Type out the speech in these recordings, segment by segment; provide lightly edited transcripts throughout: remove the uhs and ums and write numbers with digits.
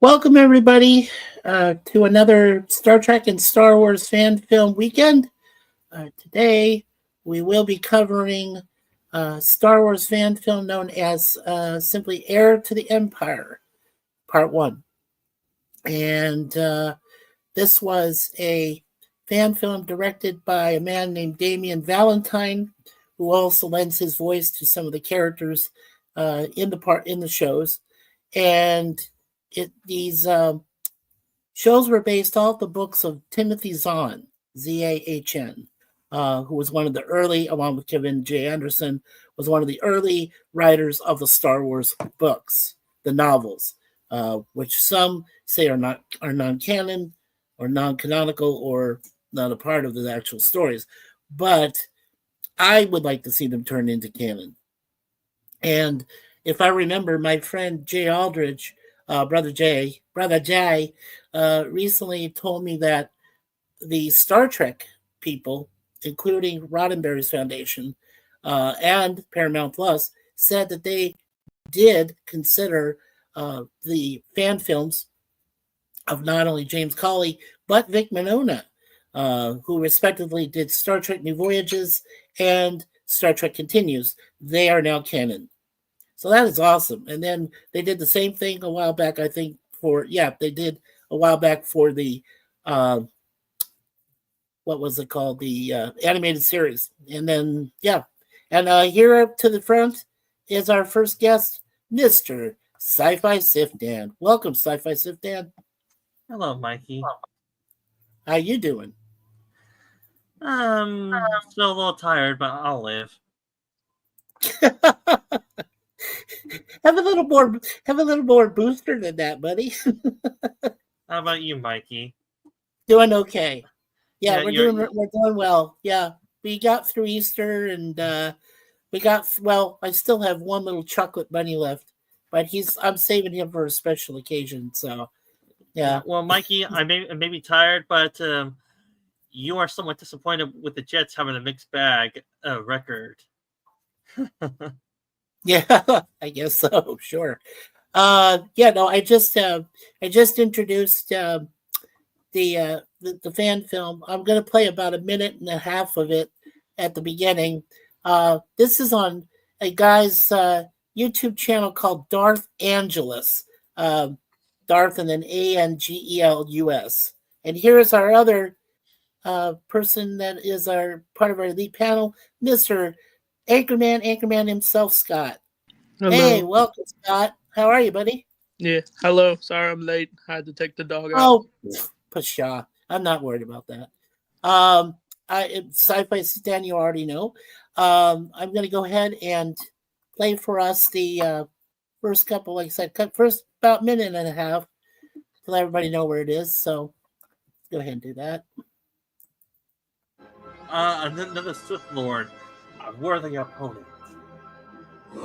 Welcome, everybody, to another Star Trek and Star Wars fan film weekend. Today, we will be covering Star Wars fan film known as simply Heir to the Empire, Part 1. And this was a fan film directed by a man named Damien Valentine, who also lends his voice to some of the characters in the shows. And these shows were based off the books of Timothy Zahn, Zahn, who was one of the early, along with Kevin J. Anderson, was one of the early writers of the Star Wars books, the novels, which some say are non-canon or non-canonical or not a part of the actual stories. But I would like to see them turned into canon. And if I remember, my friend Jay Aldridge, brother Jay, recently told me that the Star Trek people, including Roddenberry's Foundation and Paramount Plus, said that they did consider the fan films of not only James Cawley but Vic Mignogna, who respectively did Star Trek New Voyages and Star Trek Continues. They are now canon. So that is awesome. And then they did the same thing a while back, I think, they did a while back for the, what was it called? The animated series. And then, And here up to the front is our first guest, Mr. Sci-Fi Sif Dan. Welcome, Sci-Fi Sif Dan. Hello, Mikey. How you doing? Still a little tired, but I'll live. Have a little more booster than that, buddy. How about you, Mikey? Doing okay. Yeah, we're doing well. Yeah, we got through Easter, and I still have one little chocolate bunny left, but I'm saving him for a special occasion. So, yeah. Well, Mikey, I may be tired, but you are somewhat disappointed with the Jets having a mixed bag record. Yeah, I guess so. Sure. I just introduced the fan film. I'm going to play about a minute and a half of it at the beginning. This is on a guy's YouTube channel called Darth Angelus. Darth and then Angelus. And here is our other person that is our part of our elite panel, Mr. Anchorman himself, Scott. Hello. Hey, welcome, Scott. How are you, buddy? Yeah, hello. Sorry I'm late. I had to take the dog out. Oh, pshaw. I'm not worried about that. Sci-Fi Stan, you already know. I'm going to go ahead and play for us the first couple, like I said, first about minute and a half to let everybody know where it is. So go ahead and do that. Another Sith Lord, a worthy opponent. You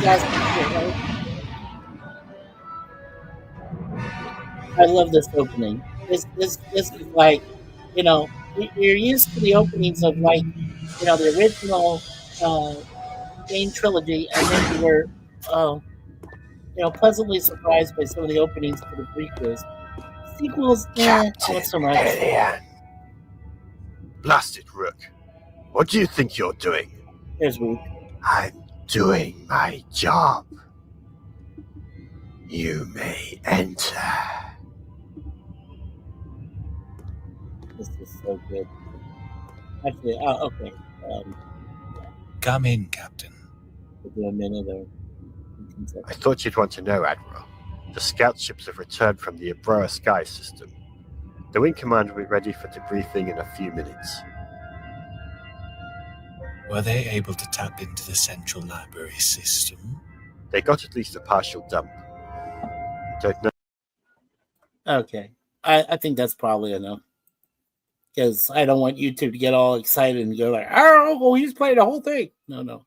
guys can hear, right? I love this opening. This is like, you're used to the openings of like, the original main trilogy, and then you were, pleasantly surprised by some of the openings for the prequels. Sequels, not so much. Alien. Blasted Rook. What do you think you're doing? There's Rook. I'm doing my job. You may enter. This is so good. Actually, okay. Come in, Captain. We'll do a minute or I thought you'd want to know, Admiral. The scout ships have returned from the Abrora Sky system. The Wing Command will be ready for debriefing in a few minutes. Were they able to tap into the central library system? They got at least a partial dump. I don't know. Okay. I think that's probably enough. Because I don't want YouTube to get all excited and go like, oh, he's playing the whole thing. No.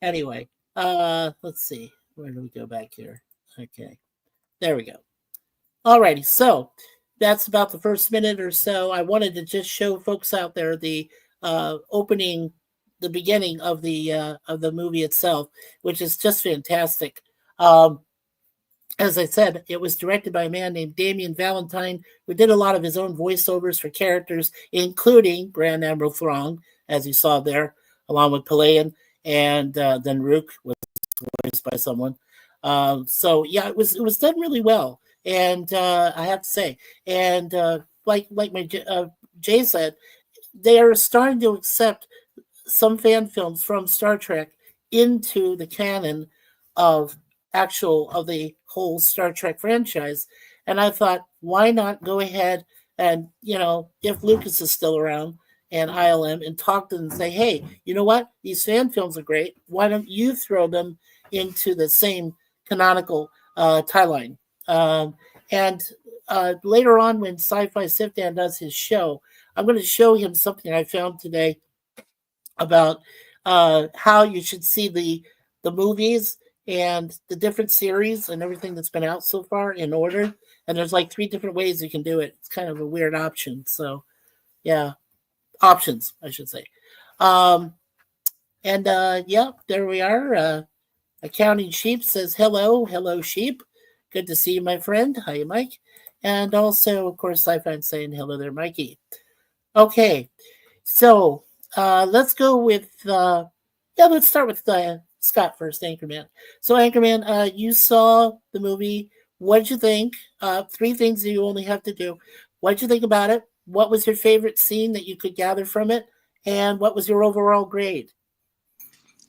Anyway, let's see. Where do we go back here? Okay. There we go. Alrighty. So that's about the first minute or so. I wanted to just show folks out there the opening, the beginning of the movie itself, which is just fantastic. as I said, it was directed by a man named Damien Valentine, who did a lot of his own voiceovers for characters, including Grand Admiral Thrawn, as you saw there, along with Pelayan, and then Rook was voiced by someone. So yeah, it was done really well, and I have to say, and like my Jay said, they are starting to accept some fan films from Star Trek into the canon of of the whole Star Trek franchise. And I thought, why not go ahead and, if Lucas is still around and ILM and talk to them and say, hey, you know what? These fan films are great. Why don't you throw them into the same canonical tie line? And later on, when Sci-Fi Sifdan does his show, I'm going to show him something I found today about how you should see the movies and the different series and everything that's been out so far in order. And there's like 3 different ways you can do it. It's kind of a weird option. So, yeah, options, I should say. And yeah, there we are. Accounting Sheep says, hello, Sheep. Good to see you, my friend. Hi, Mike. And also, of course, Sci-Fi saying hello there, Mikey. Okay, so let's go with let's start with Scott first, Anchorman. So Anchorman, you saw the movie. What did you think? 3 things that you only have to do. What did you think about it? What was your favorite scene that you could gather from it? And what was your overall grade?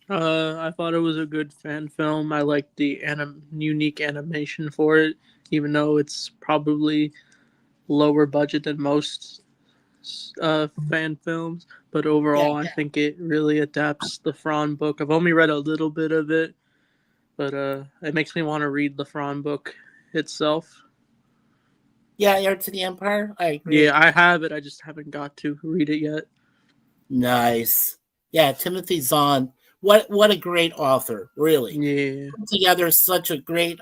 I thought it was a good fan film. I liked the unique animation for it, even though it's probably lower budget than most fan films. But overall, I think it really adapts the Thrawn book. I've only read a little bit of it, but it makes me want to read the Thrawn book itself. Yeah, Heir to the Empire. I agree. Yeah, I have it. I just haven't got to read it yet. Nice. Yeah, Timothy Zahn. What a great author, really. Yeah. Put together such a great,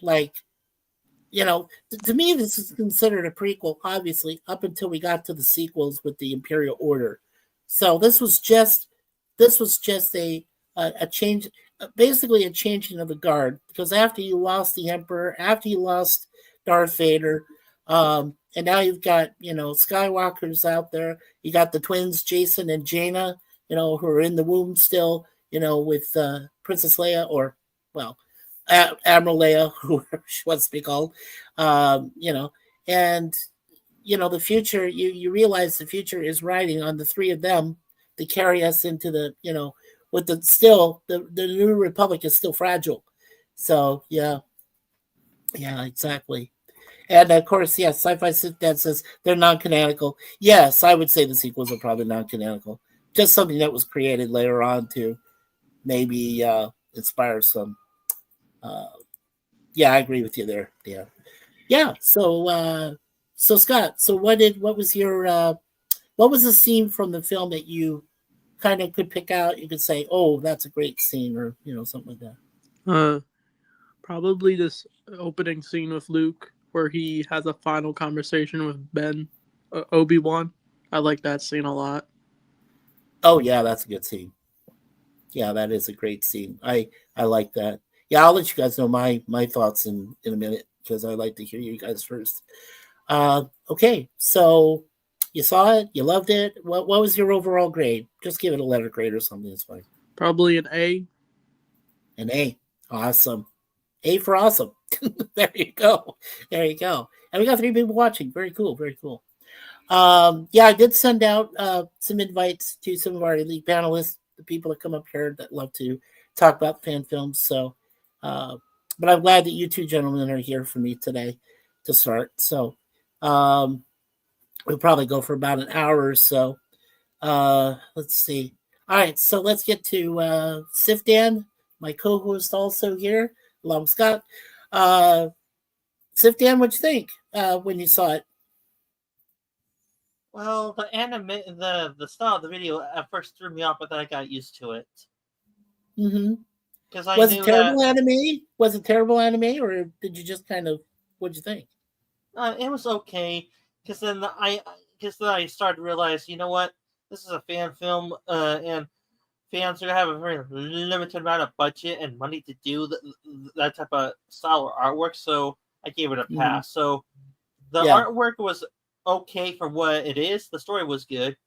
like, to me, this is considered a prequel, obviously, up until we got to the sequels with the Imperial Order. So this was just a change, basically a changing of the guard, because after you lost the Emperor, after you lost Darth Vader, and now you've got, Skywalkers out there. You got the twins, Jason and Jaina, who are in the womb still, with Princess Leia, or, well, Admiral Leia, who she wants to be called, and, the future, you realize the future is riding on the 3 of them to carry us into the, with the New Republic is still fragile. So, yeah, exactly. And of course, yes, Sci-Fi Dad says they're non-canonical. Yes, I would say the sequels are probably non-canonical. Just something that was created later on to maybe inspire some. Yeah, I agree with you there. Yeah. So Scott, so what was the scene from the film that you kind of could pick out? You could say, oh, that's a great scene, or something like that. Probably this opening scene with Luke, where he has a final conversation with Ben, Obi-Wan. I like that scene a lot. Oh yeah, that's a good scene. Yeah, that is a great scene. I like that. Yeah, I'll let you guys know my thoughts in a minute, because I like to hear you guys first. Okay, so you saw it, you loved it. What was your overall grade? Just give it a letter grade or something. It's fine. Probably an A. An A. Awesome. A for awesome. There you go. And we got 3 people watching. Very cool. Yeah, I did send out some invites to some of our elite panelists, the people that come up here that love to talk about fan films. So, but I'm glad that you 2 gentlemen are here for me today to start. So, we'll probably go for about an hour or so. Let's see. All right, so let's get to Sifdan, my co-host, also here, along with Scott. Sifdan, what'd you think when you saw it? Well, the style of the video at first threw me off, but then I got used to it. Mm-hmm. Because I Was knew it terrible anime? Was it terrible anime, or did you just kind of? What'd you think? It was okay. Because then I started to realize, you know what, this is a fan film, and fans are gonna have a very limited amount of budget and money to do that type of style or artwork, so I gave it a pass. So the artwork was okay for what it is. The story was good.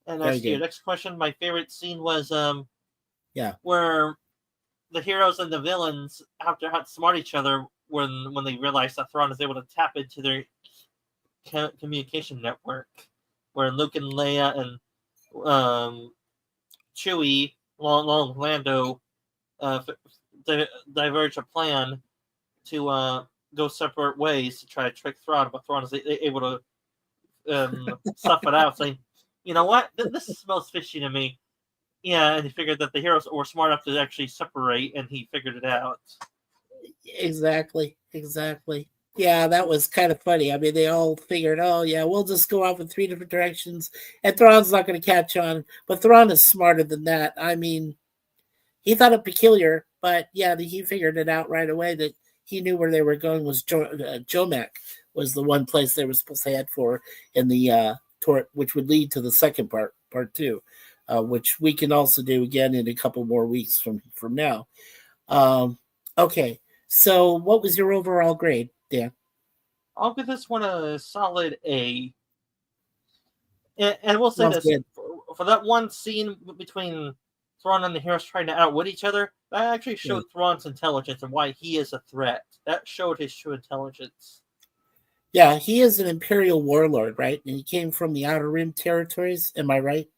And as to your next question, my favorite scene was where the heroes and the villains have to outsmart each other when they realize that Thrawn is able to tap into their communication network, where Luke and Leia and Chewie, along with Lando, diverge a plan to go separate ways to try to trick Thrawn, but Thrawn is able to stuff it out, saying, "You know what? This smells fishy to me." Yeah, and he figured that the heroes were smart enough to actually separate, and he figured it out. Exactly. Yeah, that was kind of funny. I mean, they all figured, oh, yeah, we'll just go off in 3 different directions, and Thrawn's not going to catch on. But Thrawn is smarter than that. I mean, he thought it peculiar, but yeah, he figured it out right away that he knew where they were going was Jomek was the one place they were supposed to head for in the tour, which would lead to the second part 2, which we can also do again in a couple more weeks from now. Okay, so what was your overall grade, Dan? I'll give this one a solid A. And we'll say this, for that one scene between Thrawn and the heroes trying to outwit each other, that actually showed Thrawn's intelligence and why he is a threat. That showed his true intelligence. Yeah, he is an Imperial warlord, right? And he came from the Outer Rim territories. Am I right?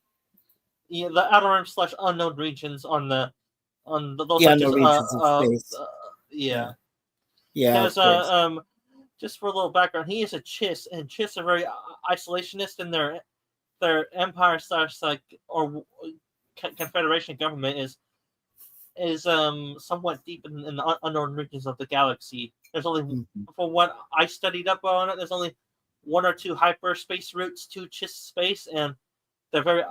Yeah, the Outer Rim / unknown regions on those unknown regions of space. Yeah. Because just for a little background, he is a Chiss, and Chiss are very isolationist in their empire / or confederation government is somewhat deep in the unknown regions of the galaxy. There's only, for what I studied up on it, there's only 1 or 2 hyperspace routes to Chiss space, and they're very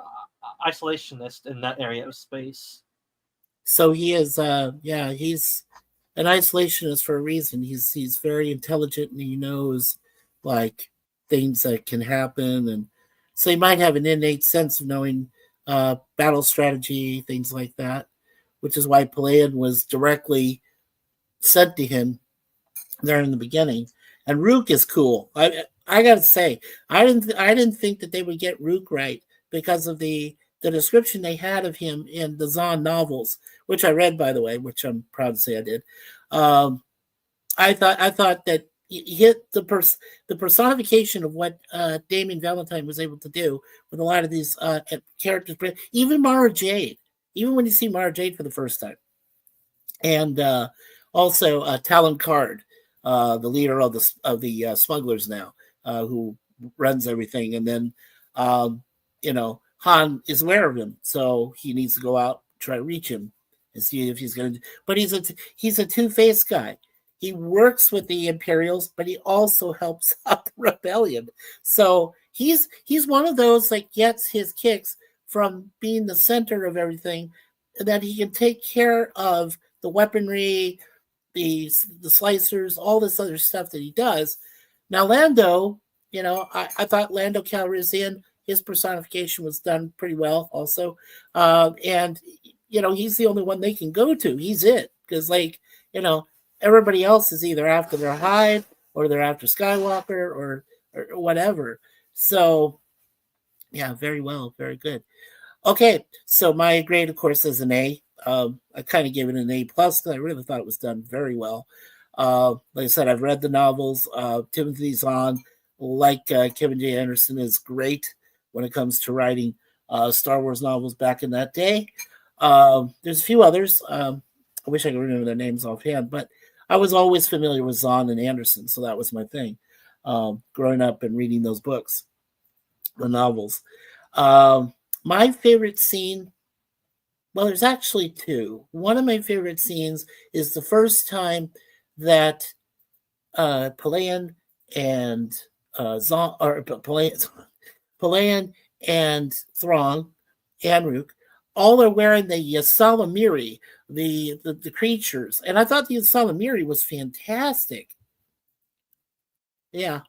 isolationist in that area of space. So he is, he's an isolationist for a reason. He's very intelligent, and he knows like things that can happen, and so he might have an innate sense of knowing battle strategy, things like that, which is why Pelayan was directly sent to him there in the beginning. And Rook is cool. I gotta say, I didn't think that they would get Rook right because of the description they had of him in the Zahn novels, which I read, by the way, which I'm proud to say I did. I thought that he hit the personification of what Damien Valentine was able to do with a lot of these characters, even Mara Jade, even when you see Mara Jade for the first time, and also Talon Card, the leader of the smugglers now, who runs everything, and then Han is aware of him, so he needs to go out try to reach him and see if he's going to. But he's a two-faced guy. He works with the Imperials, but he also helps out the rebellion. So he's one of those that gets his kicks from being the center of everything, that he can take care of the weaponry, the slicers, all this other stuff that he does. Now Lando, I thought Lando Calrissian, his personification was done pretty well also. And he's the only one they can go to. He's it. Because everybody else is either after their hide or they're after Skywalker or whatever. So, yeah, very well. Very good. Okay, so my grade, of course, is an A. I kind of gave it an A+, because I really thought it was done very well. Like I said, I've read the novels. Timothy Zahn, like Kevin J. Anderson, is great when it comes to writing Star Wars novels back in that day. There's a few others. I wish I could remember their names offhand, but I was always familiar with Zahn and Anderson, so that was my thing. Growing up and reading those books, the novels. My favorite scene, well, there's actually 2. One of my favorite scenes is the first time that Pelayan and Pelayan and Thrawn and Rook all are wearing the Ysalamiri, the creatures. And I thought the Ysalamiri was fantastic. Yeah.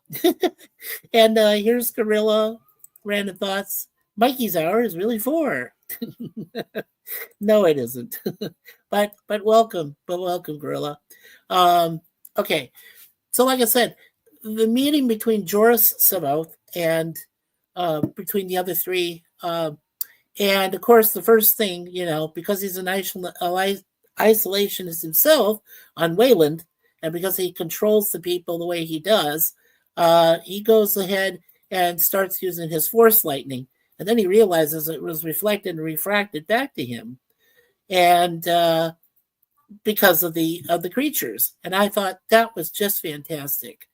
And here's Gorilla. Random thoughts. Mikey's hour is really 4. No, it isn't. but welcome, Gorilla. Okay, so like I said, the meeting between Joris Sabaoth and between the other three, and of course the first thing, because he's an isolationist himself on Wayland, and because he controls the people the way he does, he goes ahead and starts using his force lightning, and then he realizes it was reflected and refracted back to him, and because of the creatures. And I thought that was just fantastic.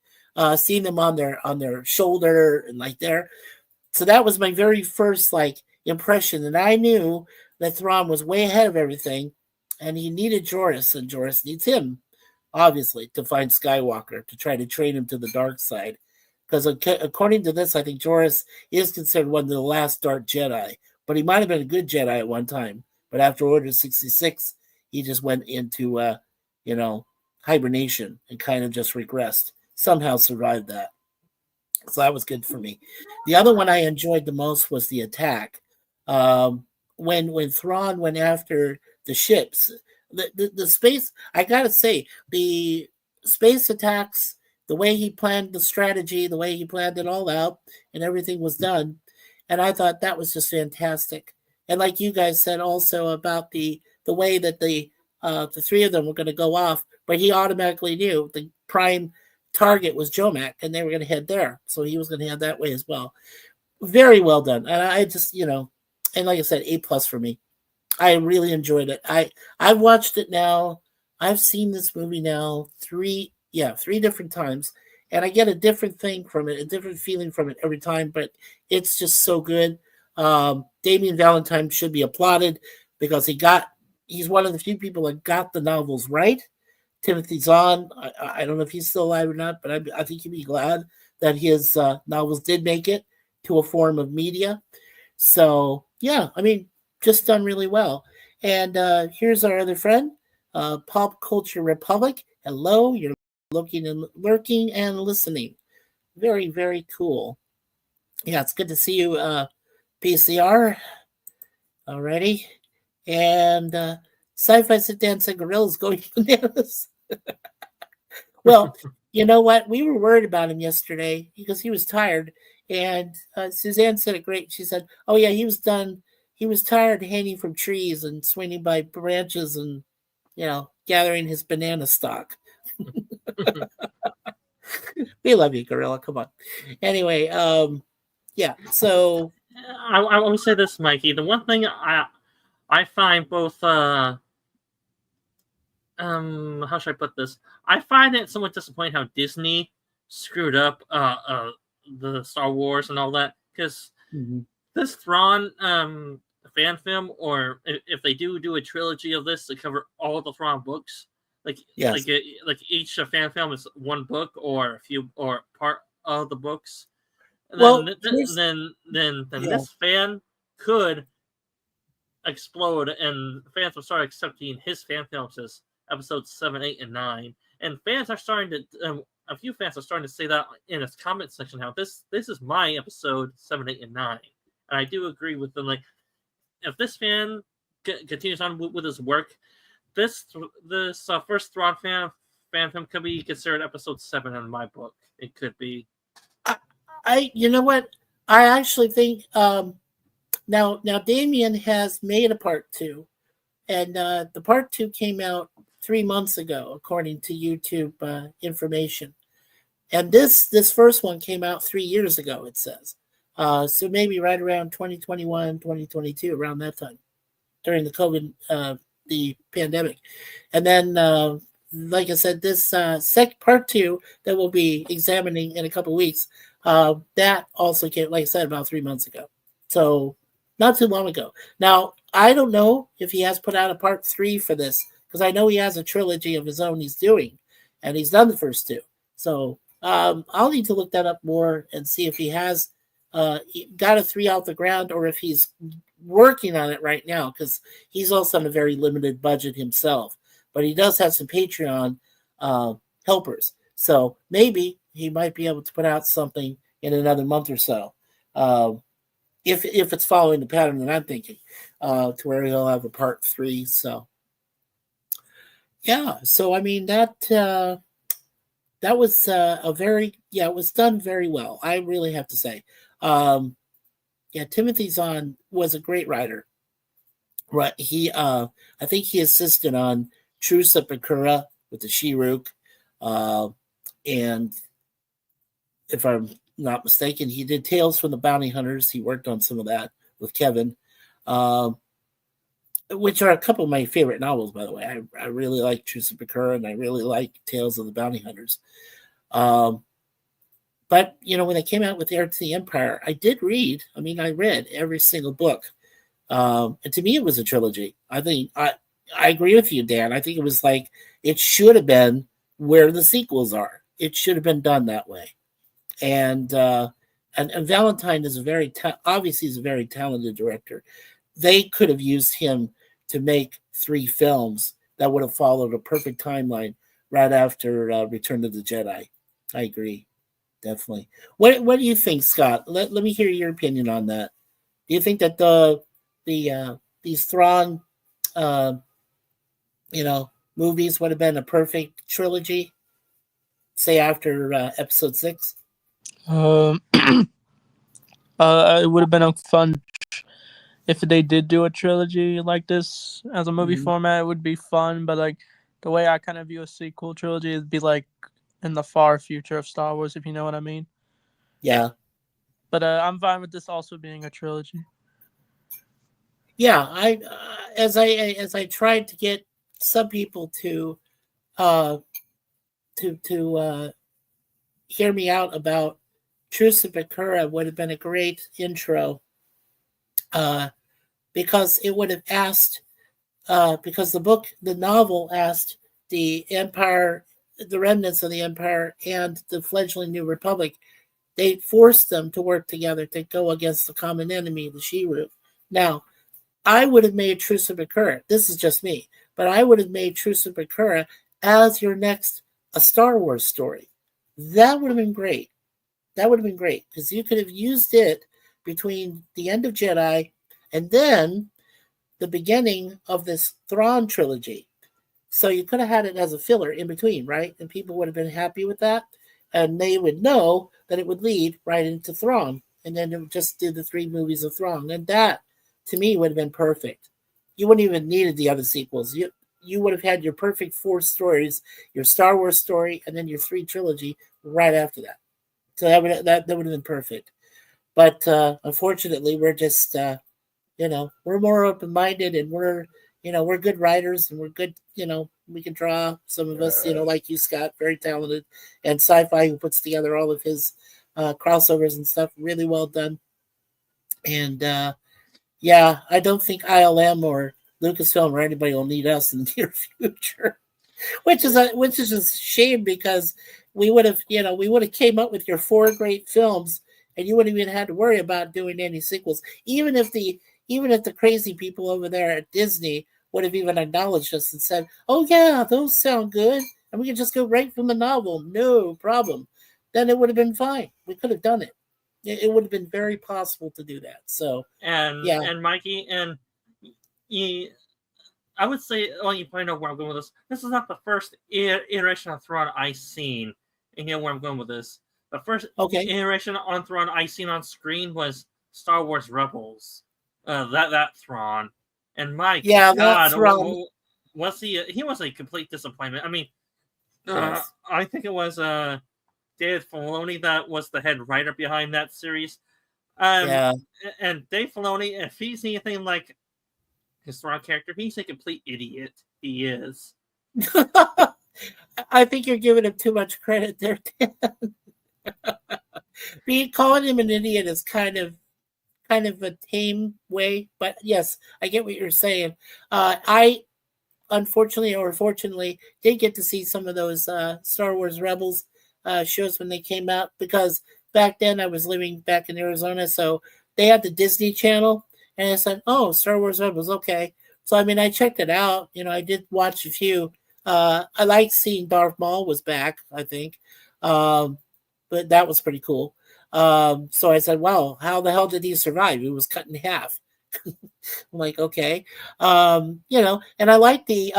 Seeing them on their shoulder and like there. So that was my very first impression, and I knew that Thrawn was way ahead of everything, and he needed Joris, and Joris needs him, obviously, to find Skywalker to try to train him to the dark side. Because according to this, I think Joris is considered one of the last dark Jedi, but he might have been a good Jedi at one time. But after Order 66, he just went into hibernation and kind of just regressed. Somehow survived that. So that was good for me. The other one I enjoyed the most was the attack. When Thrawn went after the ships, the space, I gotta say, the space attacks, the way he planned the strategy, the way he planned it all out, and everything was done. And I thought that was just fantastic. And like you guys said also about the way that the three of them were going to go off, but he automatically knew the prime target was Jomac, and they were going to head there. So he was going to head that way as well. Very well done. And I just, and like I said, A+ for me. I really enjoyed it. I've watched it now. I've seen this movie now three different times, and I get a different thing from it, a different feeling from it every time, but it's just so good. Damien Valentine should be applauded because he's one of the few people that got the novels right. Timothy Zahn, I don't know if he's still alive or not, but I think he'd be glad that his novels did make it to a form of media. So, yeah, I mean, just done really well. And here's our other friend, Pop Culture Republic. Hello, you're lurking and listening. Very, very cool. Yeah, it's good to see you, PCR. Alrighty. And Sci-Fi Sit Down said Gorilla's going bananas. Well, you know what? We were worried about him yesterday because he was tired. And Suzanne said it great. She said, oh, yeah, he was done. He was tired hanging from trees and swinging by branches and, gathering his banana stock. We love you, Gorilla. Come on. Anyway, yeah, so I will say this, Mikey. The one thing I find both how should I put this? I find it somewhat disappointing how Disney screwed up the Star Wars and all that, because this Thrawn fan film, or if they do a trilogy of this to cover all the Thrawn books, like each fan film is one book or a few or part of the books. Well, then this fan could explode, and fans will start accepting his fan films as episodes 7, 8, and 9. And fans are starting to, a few fans are starting to say that in its comment section, how this is my episode 7, 8, and 9. And I do agree with them. Like, if this fan continues on with his work, this first Thrawn fan film could be considered episode 7 in my book. It could be. You know what? I actually think now Damien has made a part 2, and the part 2 came out 3 months ago, according to YouTube information. And this first one came out 3 years ago, it says. So maybe right around 2021, 2022, around that time, during the COVID, the pandemic. And then, like I said, this part 2 that we'll be examining in a couple of weeks, that also came, like I said, about 3 months ago. So not too long ago. Now, I don't know if he has put out a part 3 for this, because I know he has a trilogy of his own he's doing, and he's done the first 2. So I'll need to look that up more and see if he has got a 3 out the ground, or if he's working on it right now, because he's also on a very limited budget himself. But he does have some Patreon helpers. So maybe he might be able to put out something in another month or so. if it's following the pattern that I'm thinking, to where he'll have a part 3. So yeah, so I mean that was a very it was done very well. I really have to say, Timothy Zahn was a great writer. Right, I think he assisted on True Sepakura with the She-Rook, and if I'm not mistaken, he did Tales from the Bounty Hunters. He worked on some of that with Kevin, which are a couple of my favorite novels, by the way. I really like True Sepakura, and I really like Tales of the Bounty Hunters. But, when they came out with Heir to the Empire, I did read. I mean, I read every single book. And to me, it was a trilogy. I think I agree with you, Dan. I think it was like it should have been where the sequels are. It should have been done that way. And Valentine is obviously he's a very talented director. They could have used him to make 3 films that would have followed a perfect timeline right after Return of the Jedi. I agree, definitely. What do you think, Scott? Let me hear your opinion on that. Do you think that these Thrawn, movies would have been a perfect trilogy, say after Episode 6? It would have been fun if they did do a trilogy like this as a movie format. It would be fun, but like the way I kind of view a sequel trilogy is be like in the far future of Star Wars, if you know what I mean. Yeah. But I'm fine with this also being a trilogy. Yeah, as I tried to get some people to hear me out about True Sepakura would have been a great intro, because it would have asked, because the novel asked the Empire, the remnants of the Empire, and the fledgling New Republic. They forced them to work together to go against the common enemy, the She-Rook. Now, I would have made True Sepakura. This is just me, but I would have made True Sepakura as your next a Star Wars story. That would have been great. That would have been great because you could have used it between the end of Jedi and then the beginning of this Thrawn trilogy. So you could have had it as a filler in between, right? And people would have been happy with that, and they would know that it would lead right into Thrawn, and then it would just do the 3 movies of Thrawn, and that, to me, would have been perfect. You wouldn't even needed the other sequels. You would have had your perfect 4 stories, your Star Wars story, and then your 3 trilogy right after that. So that would have been perfect. But unfortunately, we're just we're more open minded, and we're good writers, and we're good. We can draw. Some of us, like you, Scott, very talented, and Sci-Fi, who puts together all of his crossovers and stuff, really well done. And I don't think ILM or Lucasfilm or anybody will need us in the near future, which is a shame, because we would have came up with your 4 great films, and you wouldn't even had to worry about doing any sequels, even if the crazy people over there at Disney would have even acknowledged us and said, "Oh yeah, those sound good, and we can just go right from the novel, no problem." Then it would have been fine. We could have done it. It would have been very possible to do that. So and Mikey, and I would say, you probably know where I'm going with this. This is not the first iteration of Thrawn I've seen, and you know where I'm going with this. The first iteration on Thrawn I seen on screen was Star Wars Rebels. That Thrawn, and my God, was he? He was a complete disappointment. I mean, yes. I think it was Dave Filoni that was the head writer behind that series. And Dave Filoni, if he's anything like his Thrawn character, he's a complete idiot. He is. I think you're giving him too much credit there, Dan. Calling him an idiot is kind of a tame way, but yes, I get what you're saying. I unfortunately or fortunately did get to see some of those Star Wars Rebels shows when they came out, because back then I was living back in Arizona, so they had the Disney Channel, and I said, "Oh, Star Wars Rebels, okay." So I mean, I checked it out. I did watch a few. I liked seeing Darth Maul was back, I think, but that was pretty cool. So I said, well, how the hell did he survive? He was cut in half. I'm like, okay. And I like the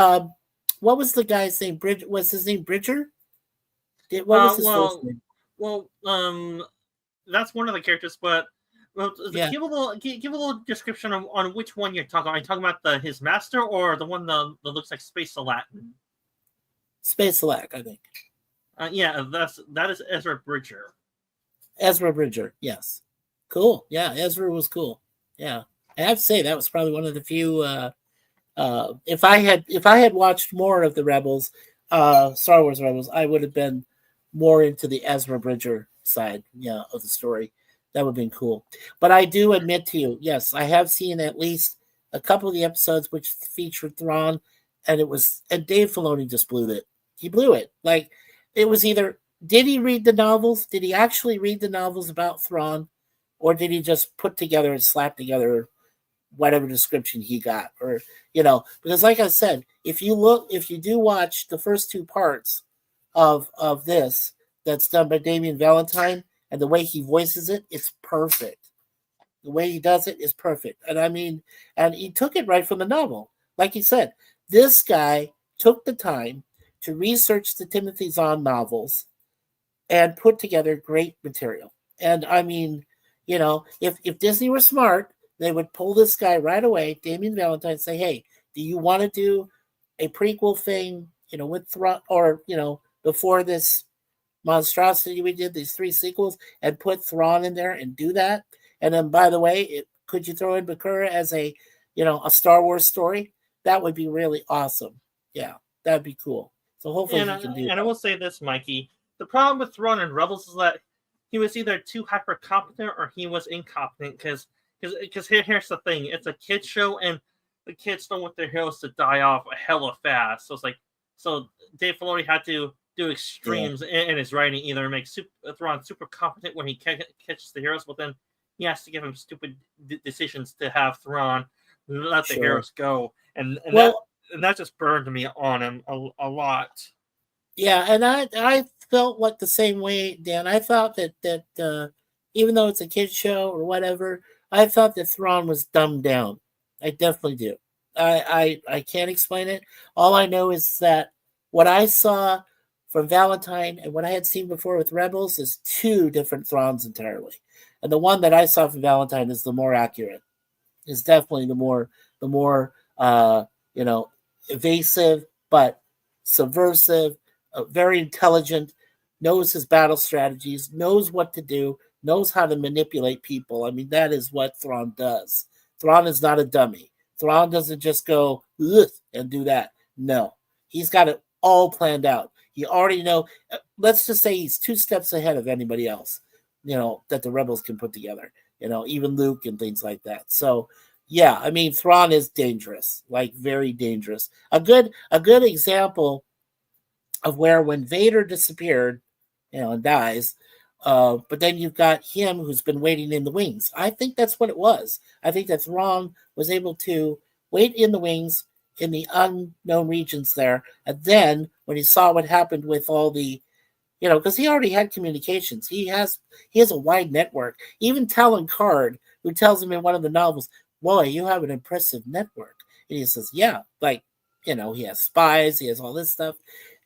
what was the guy's name? Was his name Bridger? What was his first name? Well, that's one of the characters, but Yeah. give a little description on which one you're talking. Are you talking about his master or the one that looks like Space Latin? Space Select, I think. Yeah, that is Ezra Bridger. Ezra Bridger, yes. Cool. Yeah, Ezra was cool. Yeah. I have to say that was probably one of the few if I had watched more of the Rebels, Star Wars Rebels, I would have been more into the Ezra Bridger side, of the story. That would have been cool. But I do admit to you, yes, I have seen at least a couple of the episodes which featured Thrawn, and Dave Filoni just blew it. He blew it. Like, it was either, did he read the novels? Did he actually read the novels about Thrawn? Or did he just put together and slap together whatever description he got? Or, because like I said, if you do watch the first two parts of this that's done by Damien Valentine, and the way he voices it, it's perfect. The way he does it is perfect. And I mean, and he took it right from the novel. Like he said, this guy took the time to research the Timothy Zahn novels and put together great material. And I mean, if Disney were smart, they would pull this guy right away, Damien Valentine, and say, hey, do you want to do a prequel thing, with Thrawn, or, before this monstrosity we did, these 3 sequels, and put Thrawn in there and do that? And then, by the way, could you throw in Bakura as a Star Wars story? That would be really awesome. Yeah, that'd be cool. So hopefully he can do that. And I will say this, Mikey. The problem with Thrawn and Rebels is that he was either too hyper competent or he was incompetent, because here's the thing, it's a kids show and the kids don't want their heroes to die off hella fast. So it's like, so Dave Filoni had to do extremes in his writing, either make Thrawn super competent when he catches the heroes, but then he has to give him stupid decisions to have Thrawn let the heroes go, and that just burned me on him a lot. Yeah, and I felt like the same way, Dan. I thought that even though it's a kid's show or whatever, I thought that Thrawn was dumbed down. I definitely do. I can't explain it. All I know is that what I saw from Valentine and what I had seen before with Rebels is 2 different Thrawns entirely. And the one that I saw from Valentine is the more accurate. Is definitely the more evasive but subversive, very intelligent, knows his battle strategies, knows what to do, knows how to manipulate people. I mean, that is what Thrawn does. Thrawn is not a dummy. Thrawn doesn't just go and do that. No, he's got it all planned out. He already know. Let's just say he's 2 steps ahead of anybody else, that the Rebels can put together. Even Luke and things like that. So, yeah, I mean, Thrawn is dangerous, like very dangerous. A good example of where when Vader disappeared, and dies, but then you've got him who's been waiting in the wings. I think that's what it was. I think that Thrawn was able to wait in the wings in the unknown regions there, and then when he saw what happened with all the, because he already had communications. He has a wide network. Even Talon Card, who tells him in one of the novels, "Boy, you have an impressive network," and he says, "Yeah, like, he has spies, he has all this stuff."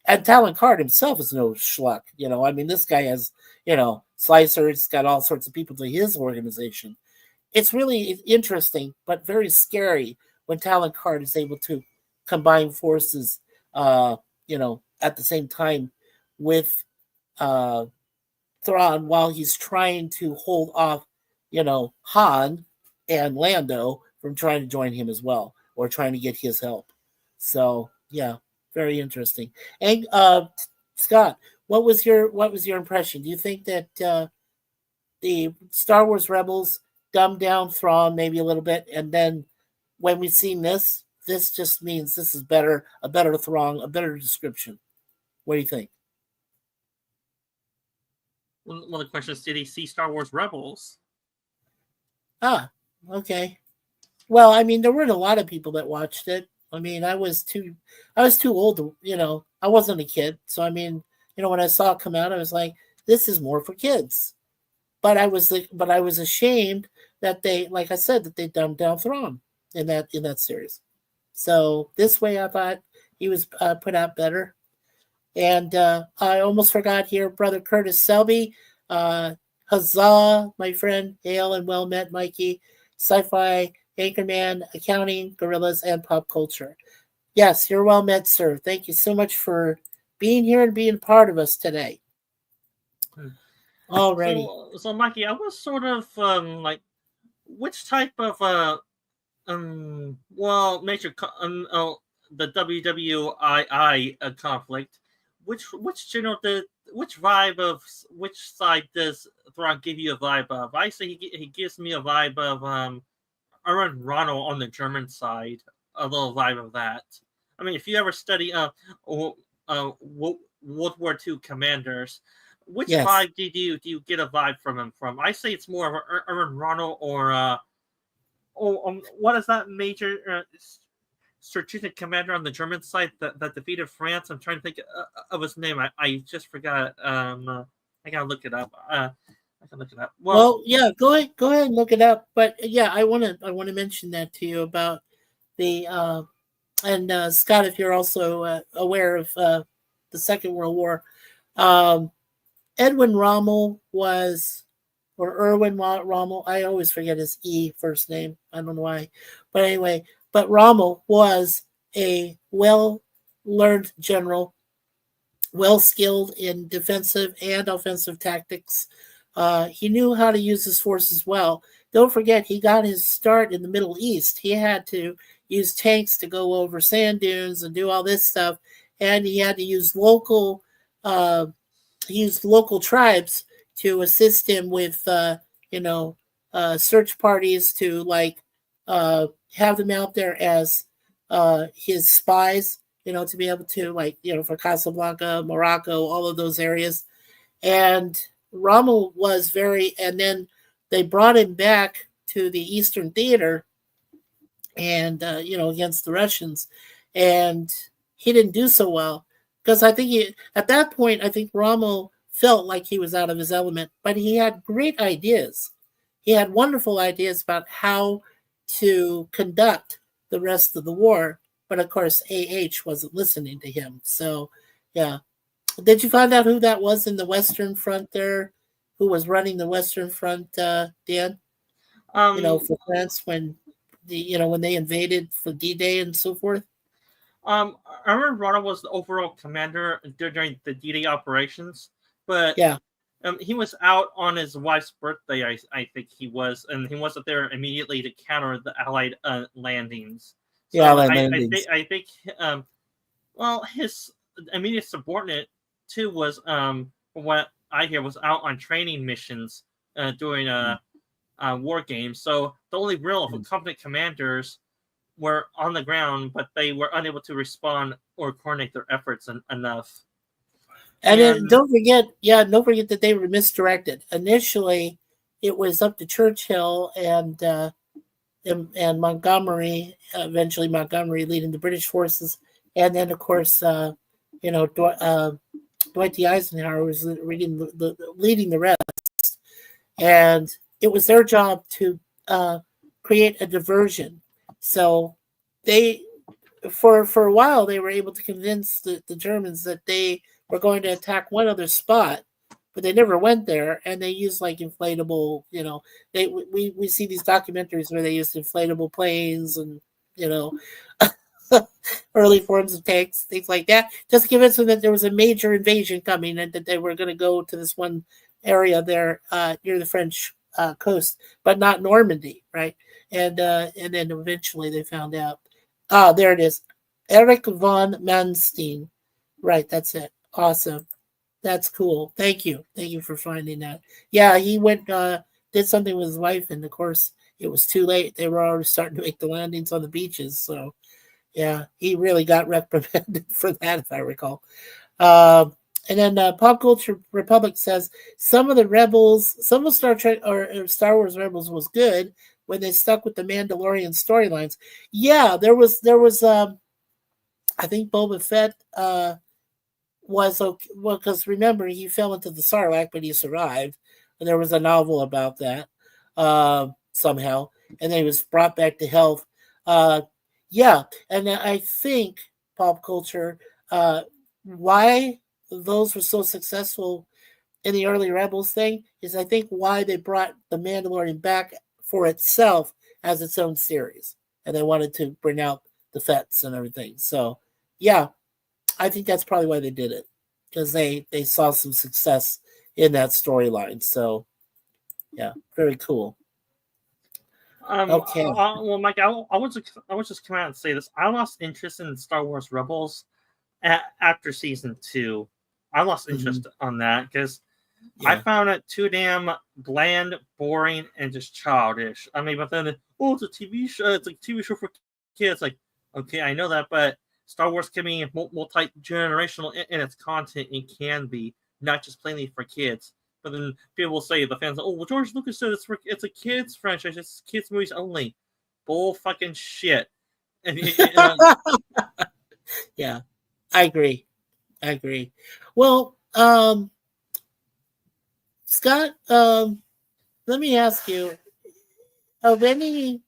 And Talon Card himself is no schluck. I mean, this guy has, Slicer, he's got all sorts of people to his organization. It's really interesting, but very scary when Talon Card is able to combine forces, at the same time with Thrawn while he's trying to hold off, Han and Lando from trying to join him as well, or trying to get his help. So, yeah. Very interesting. And Scott, what was your impression? Do you think that the Star Wars Rebels dumbed down Thrawn maybe a little bit, and then when we've seen this just means this is better, a better Thrawn, a better description? What do you think? One of the questions: did he see Star Wars Rebels? Okay. Well, I mean, there weren't a lot of people that watched it. I mean, I was too old to, I wasn't a kid. So, I mean, when I saw it come out, I was like, this is more for kids. but I was ashamed that they, like I said, that they dumbed down Thrawn in that series. So this way, I thought he was put out better. And I almost forgot here, Brother Curtis Selby. Huzzah, my friend. Hail and well met, Mikey. Sci-fi, Anchorman, Accounting, Gorillas, and Pop Culture. Yes, you're well met, sir. Thank you so much for being here and being part of us today. Alrighty. So Mikey, I was sort of like, which type of major the WWII conflict, which general which vibe of which side does Thrawn give you a vibe of? I say he gives me a vibe of Aaron Ronald on the German side, a little vibe of that. I mean, if you ever study World War II commanders, which vibe do you get a vibe from him from? I say it's more of Aaron Ronald or what is that major strategic commander on the German side that defeated France? I'm trying to think of his name. I just forgot. I gotta look it up. I can look it up. Well, yeah, go ahead and look it up. But yeah, I want to mention that to you about the and Scott, if you're also aware of the Second World War, Edwin Rommel was, or Erwin Rommel. I always forget his first name. I don't know why, but anyway. But Rommel was a well-learned general, well-skilled in defensive and offensive tactics. He knew how to use his forces well. Don't forget, he got his start in the Middle East. He had to use tanks to go over sand dunes and do all this stuff, and he had to use local tribes to assist him with search parties to have them out there as his spies, to be able to for Casablanca, Morocco, all of those areas. And Rommel was and then they brought him back to the Eastern Theater and, against the Russians. And he didn't do so well because I think at that point, I think Rommel felt like he was out of his element, but he had great ideas. He had wonderful ideas about how to conduct the rest of the war. But of course, AH wasn't listening to him. So, yeah. Did you find out who that was in the Western Front there? Who was running the Western Front, Dan? For France when when they invaded for D-Day and so forth? Aaron Ronald was the overall commander during the D-Day operations, but yeah. He was out on his wife's birthday, I think he was, and he wasn't there immediately to counter the Allied landings. So I think his immediate subordinate too was, from what I hear, was out on training missions during war games. So the only real competent commanders were on the ground, but they were unable to respond or coordinate their efforts enough. And then don't forget that they were misdirected. Initially, it was up to Churchill and Montgomery. Eventually, Montgomery leading the British forces, and then of course, Dwight D. Eisenhower was leading the rest. And it was their job to create a diversion. So they, for a while, they were able to convince the Germans that they were going to attack one other spot, but they never went there. And they used inflatable, we see these documentaries where they used inflatable planes and, early forms of tanks, things like that, just to convince them that there was a major invasion coming and that they were going to go to this one area there near the French coast, but not Normandy, right? And then eventually they found out. There it is. Erich von Manstein. Right, that's it. Awesome. That's cool. Thank you for finding that. Yeah, he went, did something with his wife, and of course, it was too late. They were already starting to make the landings on the beaches. So, yeah, he really got reprimanded for that, if I recall. And then Pop Culture Republic says some of Star Trek or Star Wars Rebels was good when they stuck with the Mandalorian storylines. Yeah, there was I think Boba Fett was okay. Well, because remember he fell into the Sarlacc, but he survived. and there was a novel about that somehow, and then he was brought back to health. Yeah, and I think pop culture, why those were so successful in the early Rebels thing is I think why they brought the Mandalorian back for itself as its own series, and they wanted to bring out the Fets and everything. So yeah, I think that's probably why they did it, because they saw some success in that storyline. So yeah, very cool. Okay. Well, Mike, I was just come out and say this. I lost interest in Star Wars Rebels after season 2. I lost interest on that because I found it too damn bland, boring, and just childish. I mean, but then it's a TV show. It's a TV show for kids. Like, okay, I know that, but Star Wars can be multi-generational in its content. It can be not just plainly for kids. But then people will say, the fans, oh, well, George Lucas said it's a kids franchise. It's kids movies only. Bull fucking shit. Yeah, I agree. Well, Scott, let me ask you, of any,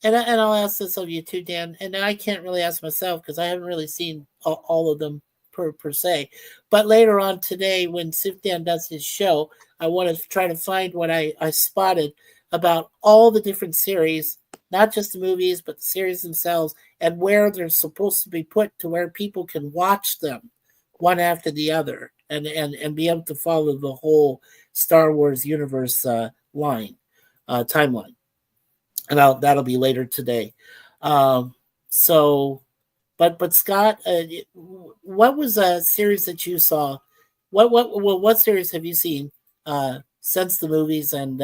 and I'll ask this of you too, Dan, and I can't really ask myself because I haven't really seen all of them per se. But later on today, when Sif Dan does his show, I want to try to find what I spotted about all the different series, not just the movies, but the series themselves, and where they're supposed to be put to where people can watch them one after the other and be able to follow the whole Star Wars universe timeline. And that'll be later today. So, but Scott, what was a series that you saw? What series have you seen since the movies, and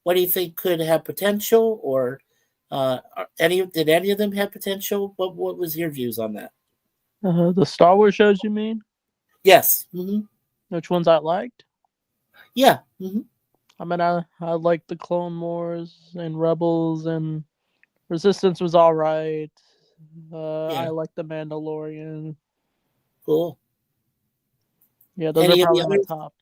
what do you think could have potential, or did any of them have potential? What was your views on that? The Star Wars shows, you mean? Yes. Which ones I liked? Yeah. I mean, I liked the Clone Wars and Rebels, and Resistance was all right. I liked the Mandalorian. Cool. Yeah, those Any are of the probably my others? top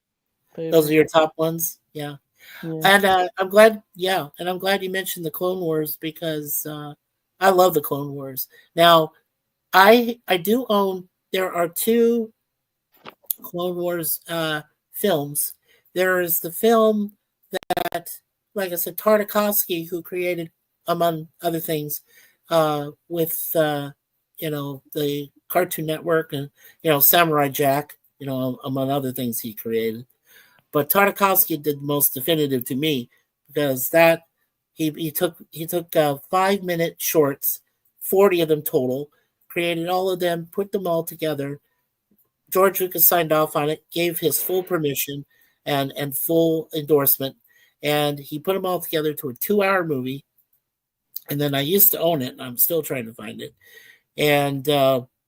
favorites. Those are your top ones. Yeah. And I'm glad. Yeah, and I'm glad you mentioned the Clone Wars because I love the Clone Wars. Now, I do own. There are 2 Clone Wars films. There is the film that, like I said, Tartakovsky, who created, among other things, with the Cartoon Network and Samurai Jack, among other things he created. But Tartakovsky did the most definitive to me because that he took 5-minute shorts, 40 of them total, created all of them, put them all together. George Lucas signed off on it, gave his full permission and full endorsement, and he put them all together to a 2-hour movie. And then I used to own it, and I'm still trying to find it. And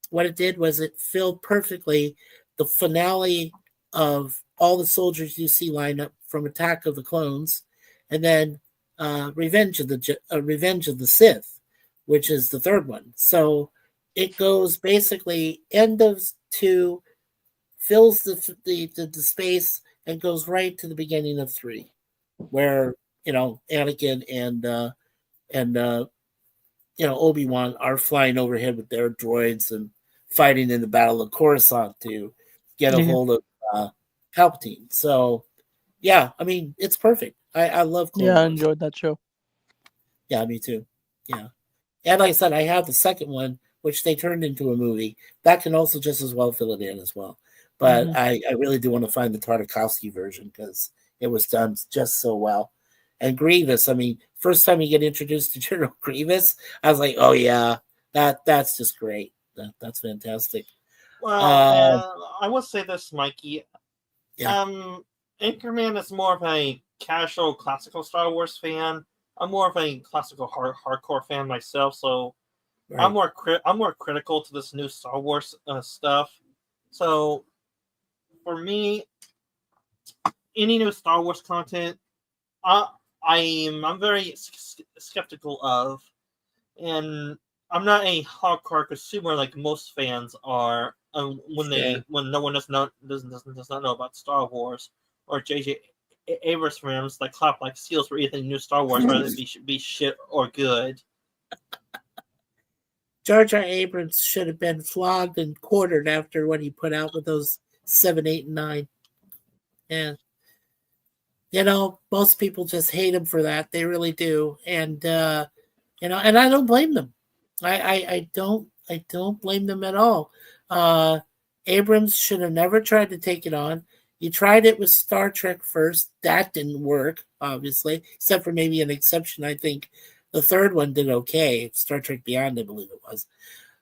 what it did was it filled perfectly the finale of all the soldiers you see lined up from Attack of the Clones, and then Revenge of the Sith, which is the third one. So it goes basically end of 2, fills the space, and goes right to the beginning of 3, where Anakin and Obi-Wan are flying overhead with their droids and fighting in the Battle of Coruscant to get a hold of Palpatine. So, yeah, I mean, it's perfect. I love Clone Wars. I enjoyed that show. Yeah, me too. Yeah. And like I said, I have the second one, which they turned into a movie. That can also just as well fill it in as well. But I really do want to find the Tartakovsky version because it was done just so well. And Grievous, I mean, first time you get introduced to General Grievous, I was like, oh yeah, that's just great. That's fantastic. Well, I will say this, Mikey. Yeah. Anchorman is more of a casual classical Star Wars fan. I'm more of a classical hardcore fan myself, so right. I'm more critical to this new Star Wars stuff. So for me, any new Star Wars content, I'm very skeptical of, and I'm not a hardcore consumer like most fans are. When no one does not know about Star Wars or J.J. Abrams films like clap like seals for anything new Star Wars, whether it be shit or good. Jar Jar Abrams should have been flogged and quartered after what he put out with those 7, 8, and 9. And most people just hate him for that. They really do. And and I don't blame them. I don't blame them at all. Abrams should have never tried to take it on. He tried it with Star Trek first. That didn't work, obviously, except for maybe an exception. I think the third one did okay. Star Trek Beyond, I believe it was.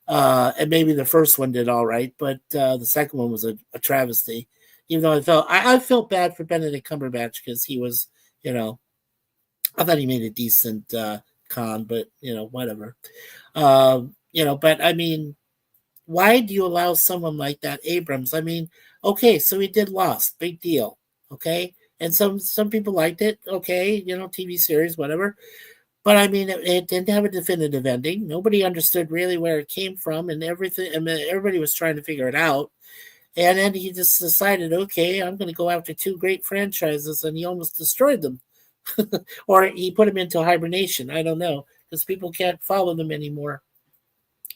And maybe the first one did all right, but the second one was a travesty. Even though I felt bad for Benedict Cumberbatch because he was, I thought he made a decent Khan, but whatever. But I mean, why do you allow someone like that, Abrams? I mean, okay, so he did Lost, big deal, okay, and some people liked it, okay, TV series, whatever. But I mean, it didn't have a definitive ending. Nobody understood really where it came from, and everything. I mean, everybody was trying to figure it out. And then he just decided, okay, I'm going to go after 2 great franchises, and he almost destroyed them. Or he put them into hibernation. I don't know, because people can't follow them anymore.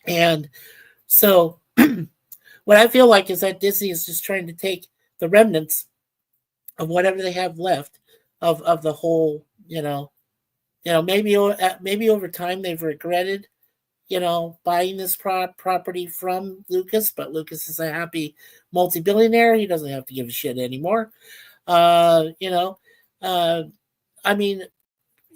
And so what I feel like is that Disney is just trying to take the remnants of whatever they have left of the whole, maybe over time they've regretted, buying this property from Lucas, but Lucas is a happy multi-billionaire. He doesn't have to give a shit anymore. I mean,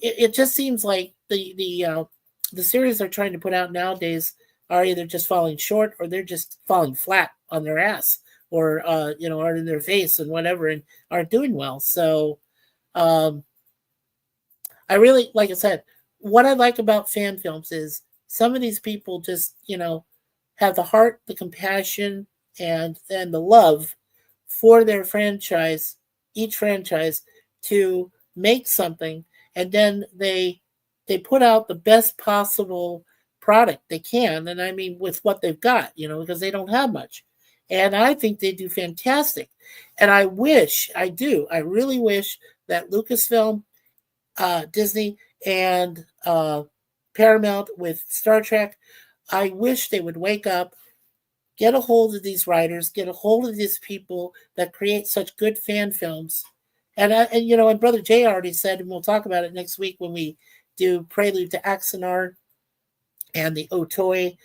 it just seems like the series they're trying to put out nowadays are either just falling short or they're just falling flat on their ass or, are in their face and whatever and aren't doing well. So I really, like I said, what I like about fan films is some of these people just, have the heart, the compassion, and the love for their franchise, each franchise, to make something, and then they put out the best possible product they can, and I mean with what they've got, because they don't have much. And I think they do fantastic. And I really wish that Lucasfilm, Disney, and Paramount with Star Trek, I wish they would wake up, get a hold of these writers, get a hold of these people that create such good fan films. And Brother Jay already said, and we'll talk about it next week when we do Prelude to Axanar and the Otoi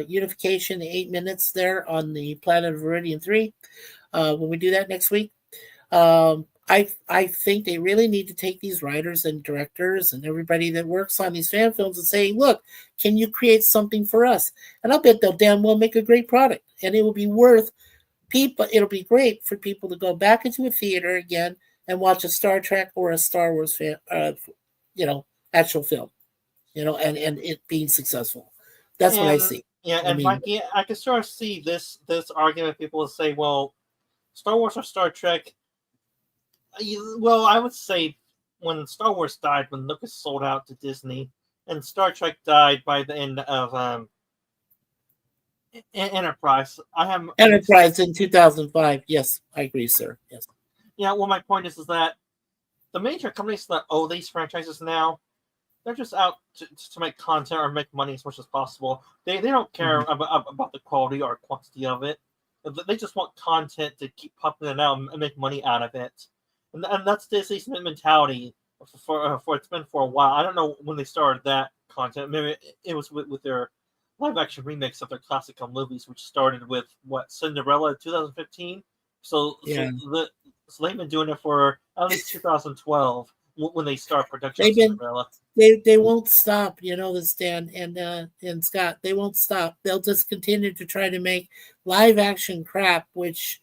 unification, the 8 minutes there on the planet of Viridian 3. When we do that next week, I think they really need to take these writers and directors and everybody that works on these fan films and say, look, can you create something for us? And I'll bet they'll damn well make a great product. And it will be worth people. It'll be great for people to go back into a theater again and watch a Star Trek or a Star Wars actual film, and it being successul. That's what I see. Yeah, and Mikey, I can sort of see this argument. People will say, well, Star Wars or Star Trek. Well, I would say when Star Wars died, when Lucas sold out to Disney, and Star Trek died by the end of Enterprise. Enterprise in 2005. Yes, I agree, sir. Yes. Yeah. Well, my point is that the major companies that own these franchises now, they're just out to make content or make money as much as possible. They don't care about the quality or quantity of it. They just want content to keep pumping it out and make money out of it. And that's Disney's mentality for it's been for a while. I don't know when they started that content. Maybe it was with their live action remakes of their classical movies, which started with Cinderella in 2015. So they've been doing it for at least 2012 when they start production of Cinderella. They won't stop, Stan and Scott. They won't stop. They'll just continue to try to make live action crap, which,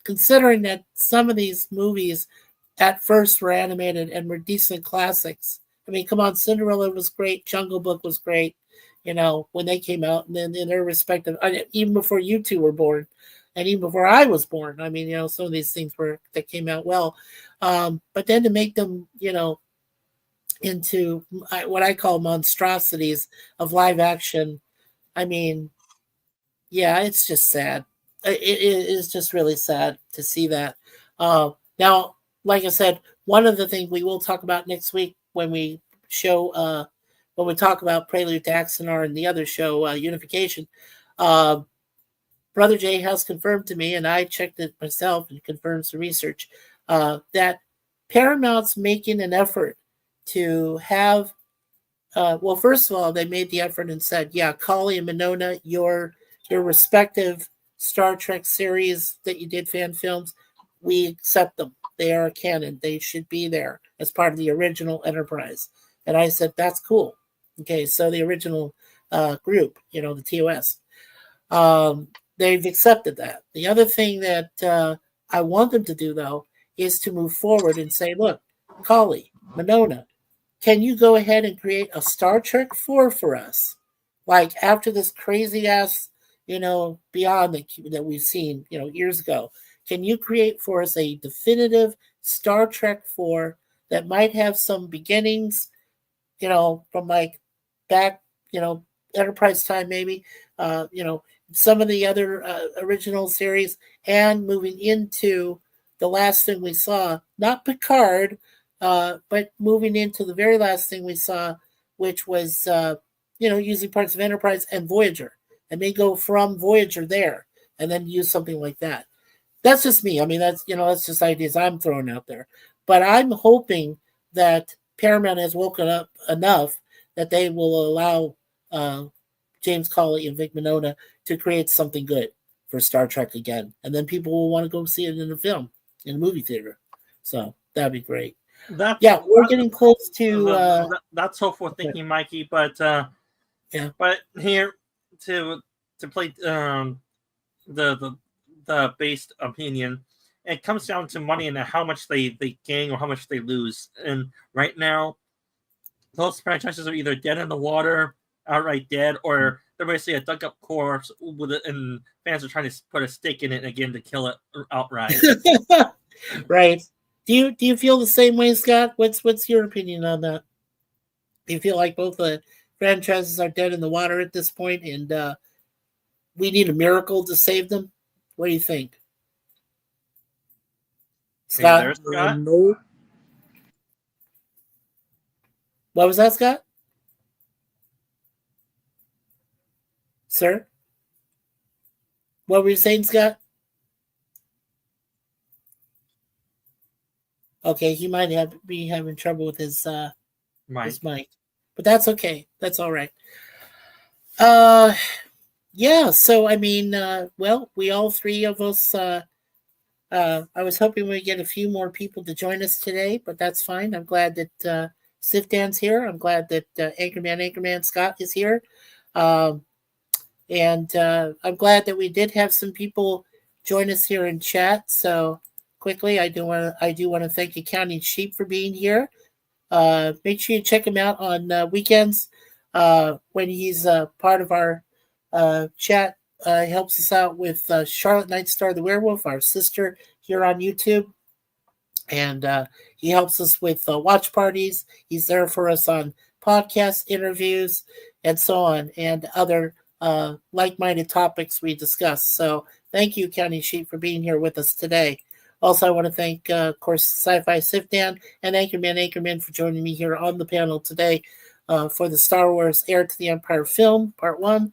considering that some of these movies at first were animated and were decent classics. I mean, come on, Cinderella was great. Jungle Book was great, when they came out, and then in their respective, even before you two were born, and even before I was born. I mean, some of these things that came out well. But then to make them, into what I call monstrosities of live action, I mean, yeah, it's just sad. It is just really sad to see that. Now, like I said, one of the things we will talk about next week when we talk about Prelude to Axanar and the other show, Unification, Brother Jay has confirmed to me, and I checked it myself and confirmed some research, that Paramount's making an effort to have, well, first of all, they made the effort and said, yeah, Kali and Monona, your respective Star Trek series that you did fan films, we accept them. They are canon. They should be there as part of the original Enterprise. And I said, that's cool. Okay, so the original group, the TOS. They've accepted that. The other thing that I want them to do, though, is to move forward and say, look, Kali, Monona, can you go ahead and create a Star Trek 4 for us? Like after this crazy ass, Beyond that we've seen, years ago. Can you create for us a definitive Star Trek 4 that might have some beginnings, from like back, Enterprise time maybe, some of the other original series, and moving into the last thing we saw, not Picard, but moving into the very last thing we saw, which was, using parts of Enterprise and Voyager, and they go from Voyager there, and then use something like that. That's just me. I mean, that's just ideas I'm throwing out there. But I'm hoping that Paramount has woken up enough that they will allow James Cawley and Vic Mignogna to create something good for Star Trek again. And then people will want to go see it in a film, in a movie theater. So that'd be great. We're getting close to... that's hopeful thinking, Mikey. But but here to play the based opinion, it comes down to money and how much they gain or how much they lose. And right now, those franchises are either dead in the water, outright dead, or they're basically a dug up corpse with it, and fans are trying to put a stake in it again to kill it outright. Right. Do you feel the same way, Scott? What's your opinion on that? Do you feel like both the franchises are dead in the water at this point, and we need a miracle to save them? What do you think, Scott? Hey there, Scott? No. What was that, Scott? Sir? What were you saying, Scott? Okay, he might be having trouble with his mic. But that's okay. That's all right. Yeah, so I mean, we all three of us, I was hoping we'd get a few more people to join us today, but that's fine. I'm glad that Sifdan's here. I'm glad that Anchorman Scott is here. And I'm glad that we did have some people join us here in chat. So quickly, I do want to thank Accounting Sheep for being here. Make sure you check him out on weekends when he's part of our chat. He helps us out with Charlotte Nightstar the Werewolf, our sister here on YouTube. And he helps us with watch parties. He's there for us on podcast interviews and so on, and other like-minded topics we discuss. So thank you, County Sheep, for being here with us today. Also, I want to thank, of course, Sci-Fi Sifdan and Anchorman for joining me here on the panel today for the Star Wars Heir to the Empire film, Part 1.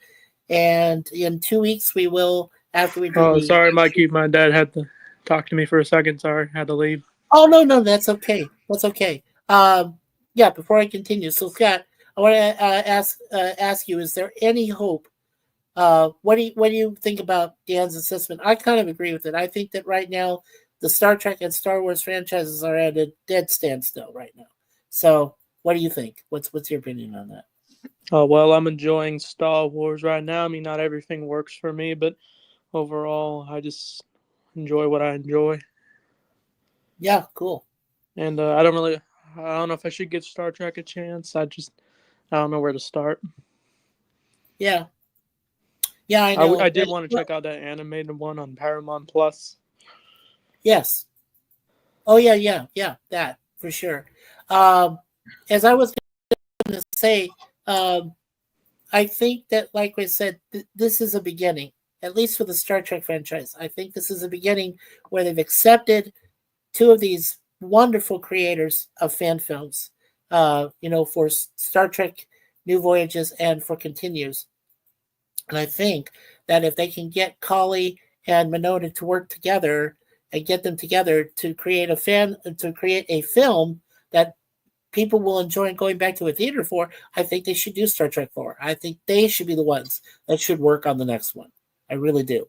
And in 2 weeks, we will, after we do sorry, Mikey. My dad had to talk to me for a second. Sorry, had to leave. Oh, no, that's okay. That's okay. Before I continue, so Scott, I want to ask you, is there any hope? What do you think about Dan's assessment? I kind of agree with it. I think that right now the Star Trek and Star Wars franchises are at a dead standstill right now. So what do you think? What's your opinion on that? Well, I'm enjoying Star Wars right now. I mean, not everything works for me, but overall, I just enjoy what I enjoy. Yeah, cool. And I don't know if I should give Star Trek a chance. I don't know where to start. Yeah, I know. I did want to check out that animated one on Paramount Plus. Yes. Oh, yeah, that for sure. As I was going to say, I think that, like I said, this is a beginning, at least for the Star Trek franchise. I think this is a beginning where they've accepted two of these wonderful creators of fan films, for Star Trek New Voyages and for Continues. And I think that if they can get Kali and Minota to work together and get them together to create a film that people will enjoy going back to a theater for, I think they should do Star Trek 4. I think they should be the ones that should work on the next one. I really do.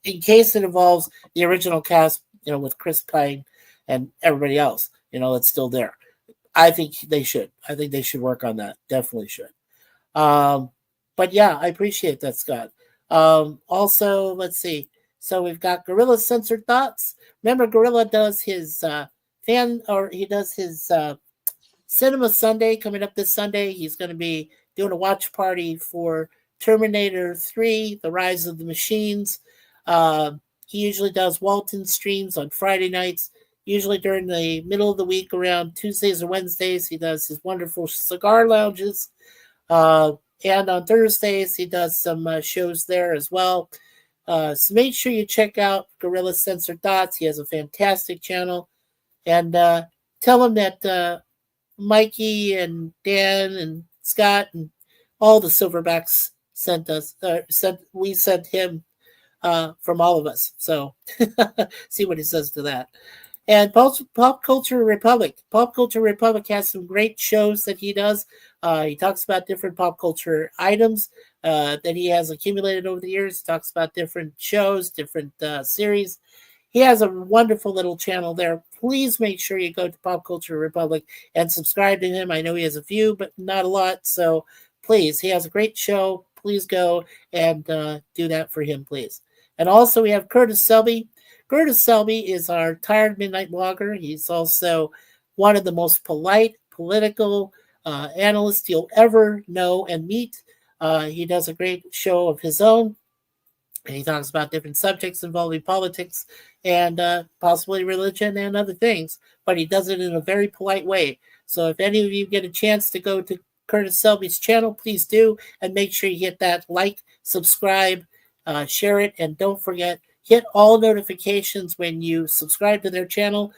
In case it involves the original cast, with Chris Pine and everybody else, that's still there. I think they should. I think they should work on that. Definitely should. But yeah, I appreciate that, Scott. Also, let's see. So we've got Gorilla Censored Thoughts. Remember, Gorilla does his Cinema Sunday coming up this Sunday. He's going to be doing a watch party for Terminator 3, The Rise of the Machines. He usually does Walton streams on Friday nights, usually during the middle of the week around Tuesdays or Wednesdays. He does his wonderful cigar lounges. And on Thursdays, he does some shows there as well. So make sure you check out Gorilla Censored Thoughts. He has a fantastic channel. And tell him that Mikey and Dan and Scott and all the Silverbacks sent him from all of us. So see what he says to that. And Pop Culture Republic. Pop Culture Republic has some great shows that he does. He talks about different pop culture items that he has accumulated over the years. He talks about different shows, different series. He has a wonderful little channel there. Please make sure you go to Pop Culture Republic and subscribe to him. I know he has a few, but not a lot. So please, he has a great show. Please go and do that for him, please. And also we have Curtis Selby. Curtis Selby is our Tired Midnight blogger. He's also one of the most polite, political analysts you'll ever know and meet. He does a great show of his own. And he talks about different subjects involving politics and possibly religion and other things. But he does it in a very polite way. So if any of you get a chance to go to Curtis Selby's channel, please do. And make sure you hit that like, subscribe, share it. And don't forget, hit all notifications when you subscribe to their channel.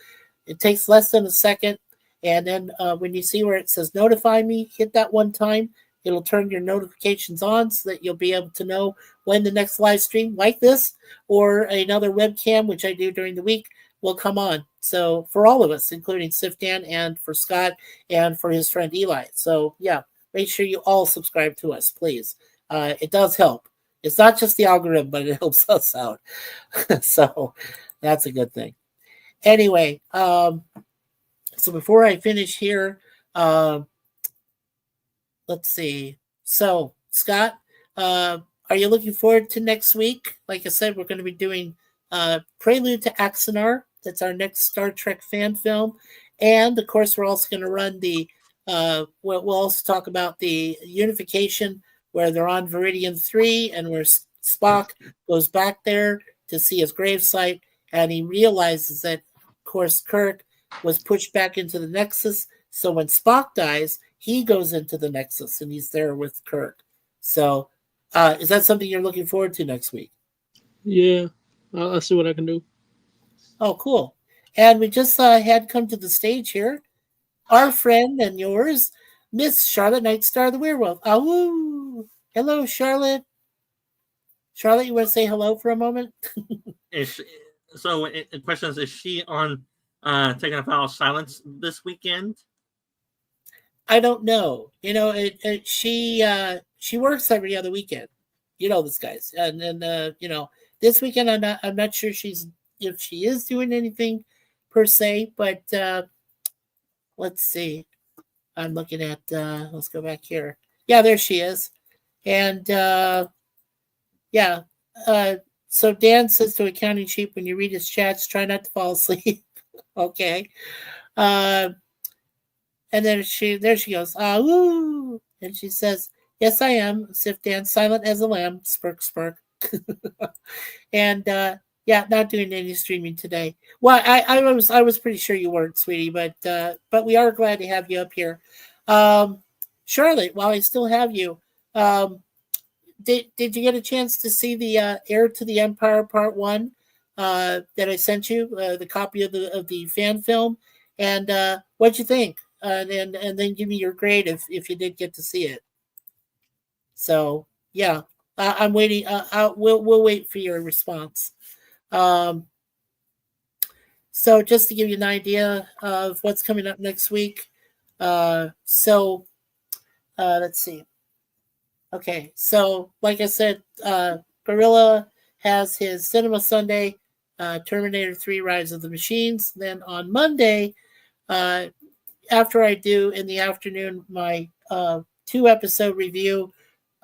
It takes less than a second. And then when you see where it says notify me, hit that one time. It'll turn your notifications on so that you'll be able to know when the next live stream like this or another webcam, which I do during the week, will come on. So for all of us, including Sifdan and for Scott and for his friend Eli. So yeah, make sure you all subscribe to us, please. It does help. It's not just the algorithm, but it helps us out. So that's a good thing. Anyway, so before I finish here, let's see. So, Scott, are you looking forward to next week? Like I said, we're going to be doing Prelude to Axanar. That's our next Star Trek fan film. And, of course, we're also going to run we'll also talk about the unification where they're on Viridian 3 and where Spock goes back there to see his gravesite. And he realizes that, of course, Kirk was pushed back into the Nexus. So when Spock dies, he goes into the Nexus and he's there with Kirk. So is that something you're looking forward to next week? Yeah, I'll see what I can do. Oh, cool. And we just had come to the stage here. Our friend and yours, Miss Charlotte Nightstar the Werewolf. Awoo! Hello, Charlotte. Charlotte, you want to say hello for a moment? The question is she on taking a vow of silence this weekend? I don't know. She works every other weekend. You know this, guys. And then this weekend I'm not sure if she is doing anything per se, but let's see. I'm looking at let's go back here. Yeah, there she is. And so Dan says to Accounting Sheep, when you read his chats, try not to fall asleep. Okay. And then there she goes. Woo! And she says, yes, I am. Sif Dan, silent as a lamb. Spurk, spurk. And not doing any streaming today. Well, I was pretty sure you weren't, sweetie, but we are glad to have you up here. Charlotte, while I still have you, did you get a chance to see the Heir to the Empire Part 1? that I sent you, the copy of the fan film, and what'd you think? And then give me your grade if you did get to see it. So yeah, I'm waiting. We'll wait for your response. Um, so just to give you an idea of what's coming up next week. Let's see. Okay, so like I said, Gorilla has his Cinema Sunday, Terminator 3 Rise of the Machines. Then on Monday, after I do in the afternoon my 2-episode review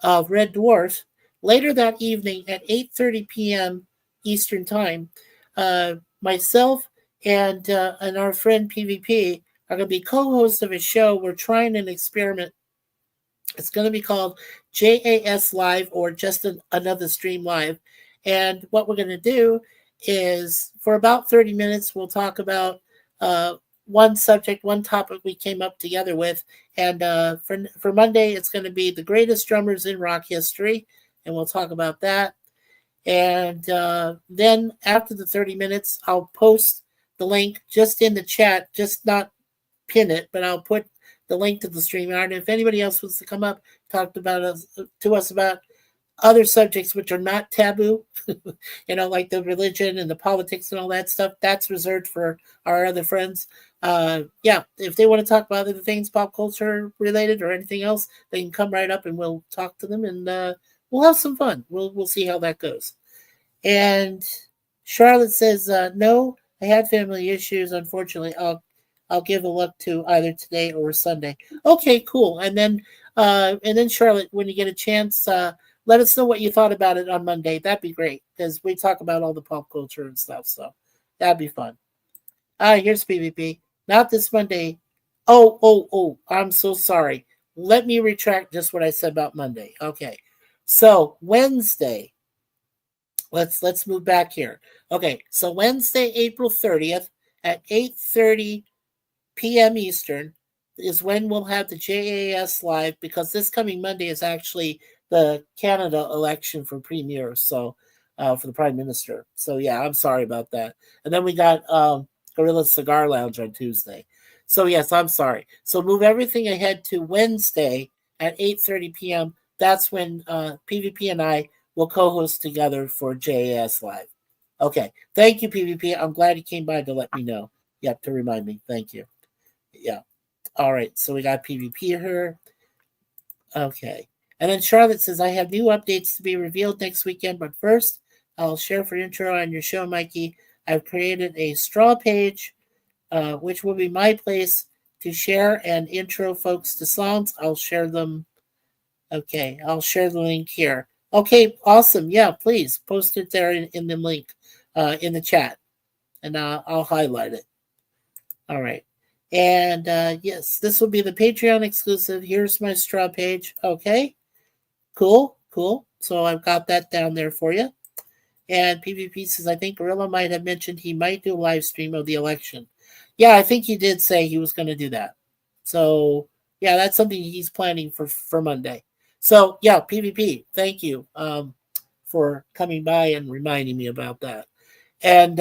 of Red Dwarf, later that evening at 8:30 p.m. Eastern Time, myself and our friend PvP are going to be co-hosts of a show. We're trying an experiment. It's going to be called JAS Live, or just another stream live. And what we're going to do is, for about 30 minutes, we'll talk about one subject, one topic we came up together with. And for Monday, it's going to be the greatest drummers in rock history, and we'll talk about that. And then after the 30 minutes, I'll post the link just in the chat, just not pin it, but I'll put the link to the stream. And if anybody else wants to come up, talk to us about other subjects which are not taboo, like the religion and the politics and all that stuff, that's reserved for our other friends. If they want to talk about other things, pop culture related or anything else, they can come right up and we'll talk to them, and we'll have some fun. We'll see how that goes. And Charlotte says, no, I had family issues. Unfortunately, I'll give a look to either today or Sunday. Okay, cool. And then Charlotte, when you get a chance, let us know what you thought about it on Monday. That'd be great, because we talk about all the pop culture and stuff. So that'd be fun. Here's PvP. Not this Monday. Oh, I'm so sorry. Let me retract just what I said about Monday. Okay. So Wednesday. Let's move back here. Okay, so Wednesday, April 30th at 8:30 p.m. Eastern is when we'll have the JAS live, because this coming Monday is actually the Canada election for premier, so for the Prime Minister. So yeah, I'm sorry about that. And then we got Gorilla Cigar Lounge on Tuesday. So yes, I'm sorry. So move everything ahead to Wednesday at 8:30 p.m. That's when PvP and I will co-host together for JAS Live. Okay. Thank you, PvP. I'm glad you came by to let me know. Yep, to remind me. Thank you. Yeah. All right. So we got PvP here. Okay. And then Charlotte says, I have new updates to be revealed next weekend, but first, I'll share for intro on your show, Mikey. I've created a straw page, which will be my place to share and intro folks to songs. I'll share them. Okay. I'll share the link here. Okay. Awesome. Yeah, please post it there in the link in the chat, and I'll highlight it. All right. And yes, this will be the Patreon exclusive. Here's my straw page. Okay. Cool. So I've got that down there for you. And PvP says, I think Gorilla might have mentioned he might do a live stream of the election. Yeah, I think he did say he was going to do that. So yeah, that's something he's planning for Monday. So yeah, PvP, thank you for coming by and reminding me about that. And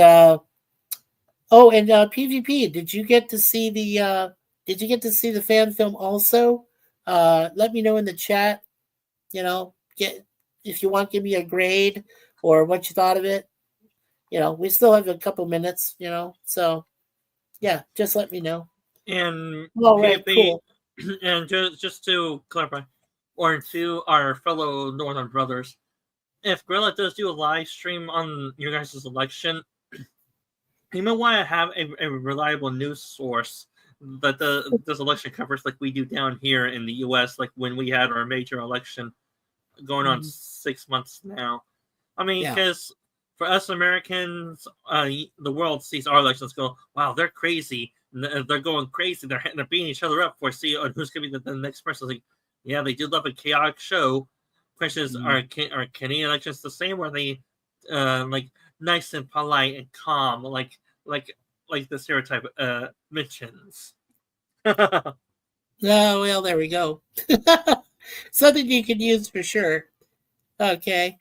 PvP, did you get to see the fan film also? Let me know in the chat. If you want, give me a grade or what you thought of it. We still have a couple minutes. So yeah, just let me know. And all right, cool. And just to clarify, or to our fellow Northern brothers, if Gorilla does do a live stream on your guys' election, you may want to have a reliable news source that does election coverage like we do down here in the U.S., like when we had our major election going on 6 months now. I mean, because for us Americans, the world sees our elections, go, wow, they're crazy. They're going crazy. They're beating each other up for see who's going to be the next person. Like, yeah, they do love a chaotic show. Question is, are Canadian elections the same? Or are they like nice and polite and calm, like the stereotype mentions? Well, there we go. Something you can use for sure. Okay.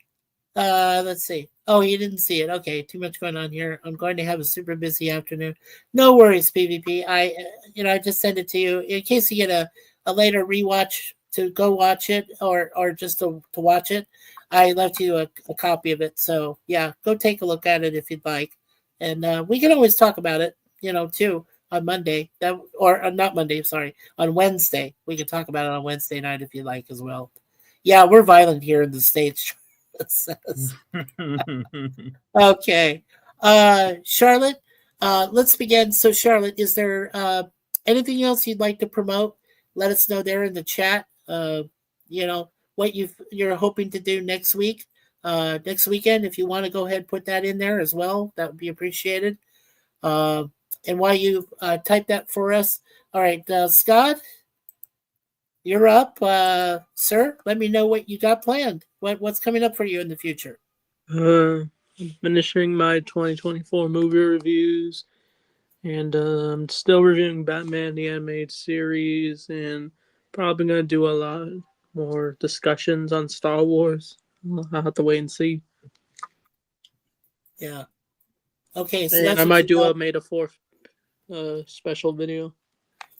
Let's see. Oh, you didn't see it. Okay, too much going on here. I'm going to have a super busy afternoon. No worries, PvP. I just sent it to you in case you get a later rewatch to go watch it or just to watch it. I left you a copy of it. So yeah, go take a look at it if you'd like, and we can always talk about it. Too on Monday. Not Monday. Sorry, on Wednesday. We can talk about it on Wednesday night if you like as well. Yeah, we're violent here in the States. It says. Okay. Charlotte, let's begin. So, Charlotte, is there anything else you'd like to promote? Let us know there in the chat. What you're hoping to do next week, next weekend. If you want to go ahead and put that in there as well, that would be appreciated. And while you type that for us, all right, Scott, you're up, sir. Let me know what you got planned. What's coming up for you in the future? I'm finishing my 2024 movie reviews, and I'm still reviewing Batman the Animated Series, and probably gonna do a lot more discussions on Star Wars. I'll have to wait and see. Yeah. Okay, so And that's I what might you do got. a May the 4th special video.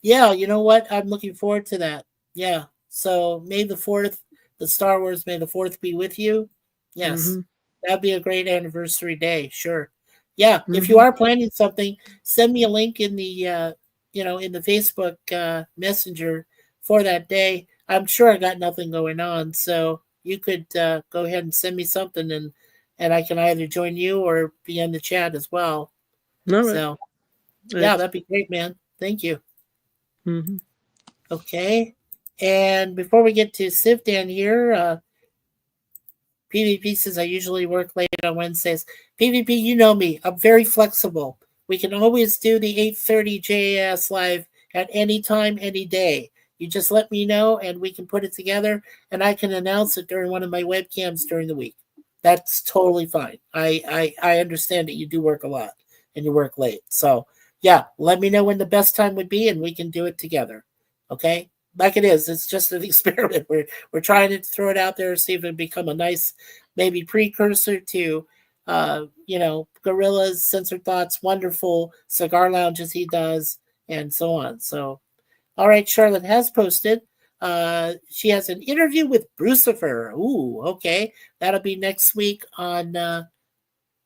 Yeah, you know what? I'm looking forward to that. Yeah. So May the 4th, the Star Wars May the 4th be with you. Yes. Mm-hmm. That'd be a great anniversary day. Sure. Yeah. If you Mm-hmm. are planning something, send me a link in the in the Facebook Messenger for that day. I'm sure I got nothing going on, so you could go ahead and send me something, and I can either join you or be in the chat as well. All right. So yeah, that'd be great, man. Thank you. Mm-hmm. Okay. And before we get to Civ Dan here, PvP says I usually work late on Wednesdays. PvP, you know me. I'm very flexible. We can always do the 8:30 JAS live at any time, any day. You just let me know and we can put it together and I can announce it during one of my webcams during the week. That's totally fine. I understand that you do work a lot and you work late. So yeah, let me know when the best time would be and we can do it together. Okay? Like it is. It's just an experiment. We're trying to throw it out there, see if it become a nice, maybe precursor to, Gorilla's Censored Thoughts, wonderful cigar lounges he does, and so on. So, all right, Charlotte has posted. She has an interview with Brucifer. Ooh, okay, that'll be next week on.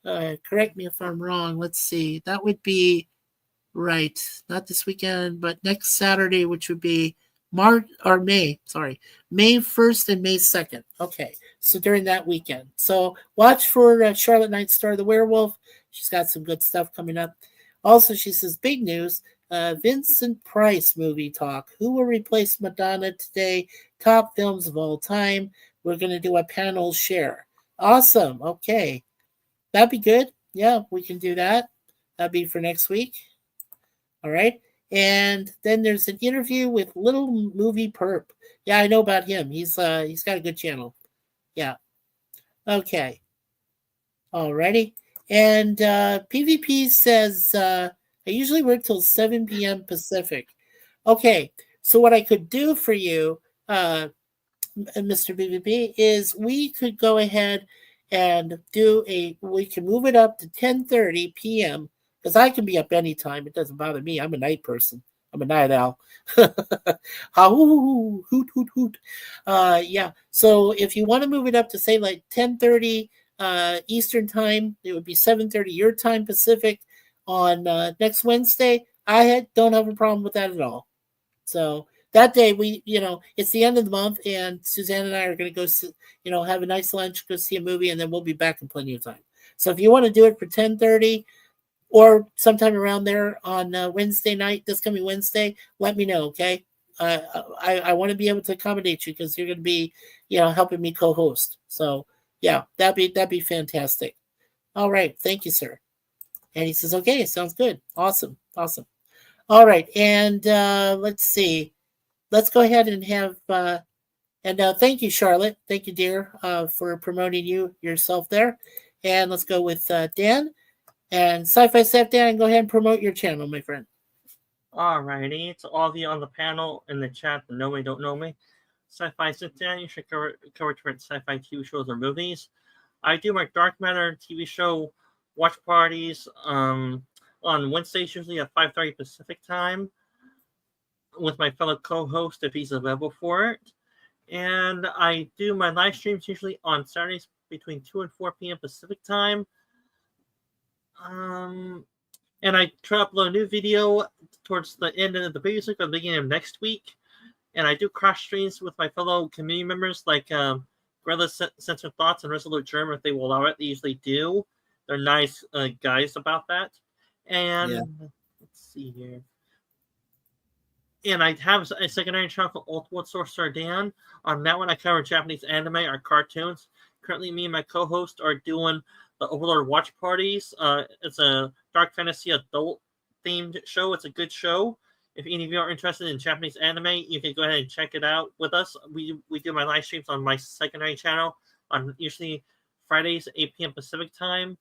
Correct me if I'm wrong. Let's see. That would be right. Not this weekend, but next Saturday, which would be May 1st and May 2nd. Okay, so during that weekend. So watch for Charlotte Nightstar the Werewolf. She's got some good stuff coming up. Also, she says, big news, Vincent Price movie talk. Who will replace Madonna today? Top films of all time. We're going to do a panel share. Awesome. Okay. That'd be good. Yeah, we can do that. That'd be for next week. All right. And then there's an interview with Little Movie Perp. Yeah, I know about him. He's got a good channel. Yeah. Okay. Alrighty. And PvP says I usually work till 7 p.m. Pacific. Okay. So what I could do for you, Mr. PvP, is we could go ahead and we can move it up to 10:30 p.m. because I can be up anytime. It doesn't bother me. I'm a night person. I'm a night owl. Hoot, hoot, hoot. Yeah. So if you want to move it up to say like 10:30 Eastern time, it would be 7:30 your time Pacific on next Wednesday. I don't have a problem with that at all. So that day it's the end of the month and Suzanne and I are going to go have a nice lunch, go see a movie, and then we'll be back in plenty of time. So if you want to do it for 10:30 or sometime around there on Wednesday night, this coming Wednesday, let me know. Okay. I want to be able to accommodate you because you're going to be helping me co-host. So yeah, that'd be fantastic. All right. Thank you, sir. And he says, okay, sounds good. Awesome. All right. And let's see. Let's go ahead and have thank you, Charlotte. Thank you, dear, for promoting yourself there. And let's go with Dan. And Sci-Fi Seth, Dan, go ahead and promote your channel, my friend. Alrighty, to all of you on the panel, in the chat that know me, don't know me. Sci-Fi Sit Down, you should cover different sci-fi TV shows or movies. I do my Dark Matter TV show watch parties on Wednesdays, usually at 5:30 Pacific time, with my fellow co-host if he's available for it. And I do my live streams usually on Saturdays between 2 and 4 p.m. Pacific time. And I try to upload a new video towards the end of the previous week or the beginning of next week. And I do cross streams with my fellow community members like Gorilla Censored Thoughts and Resolute Germ if they will allow it. They usually do. They're nice guys about that. And let's see here. And I have a secondary channel called Ultimate Sorcerer Dan. On that one, I cover Japanese anime or cartoons. Currently, me and my co-host are doing the Overlord Watch Parties. It's a dark fantasy adult-themed show. It's a good show. If any of you are interested in Japanese anime, you can go ahead and check it out with us. We do my live streams on my secondary channel on usually Fridays, 8 p.m. Pacific time.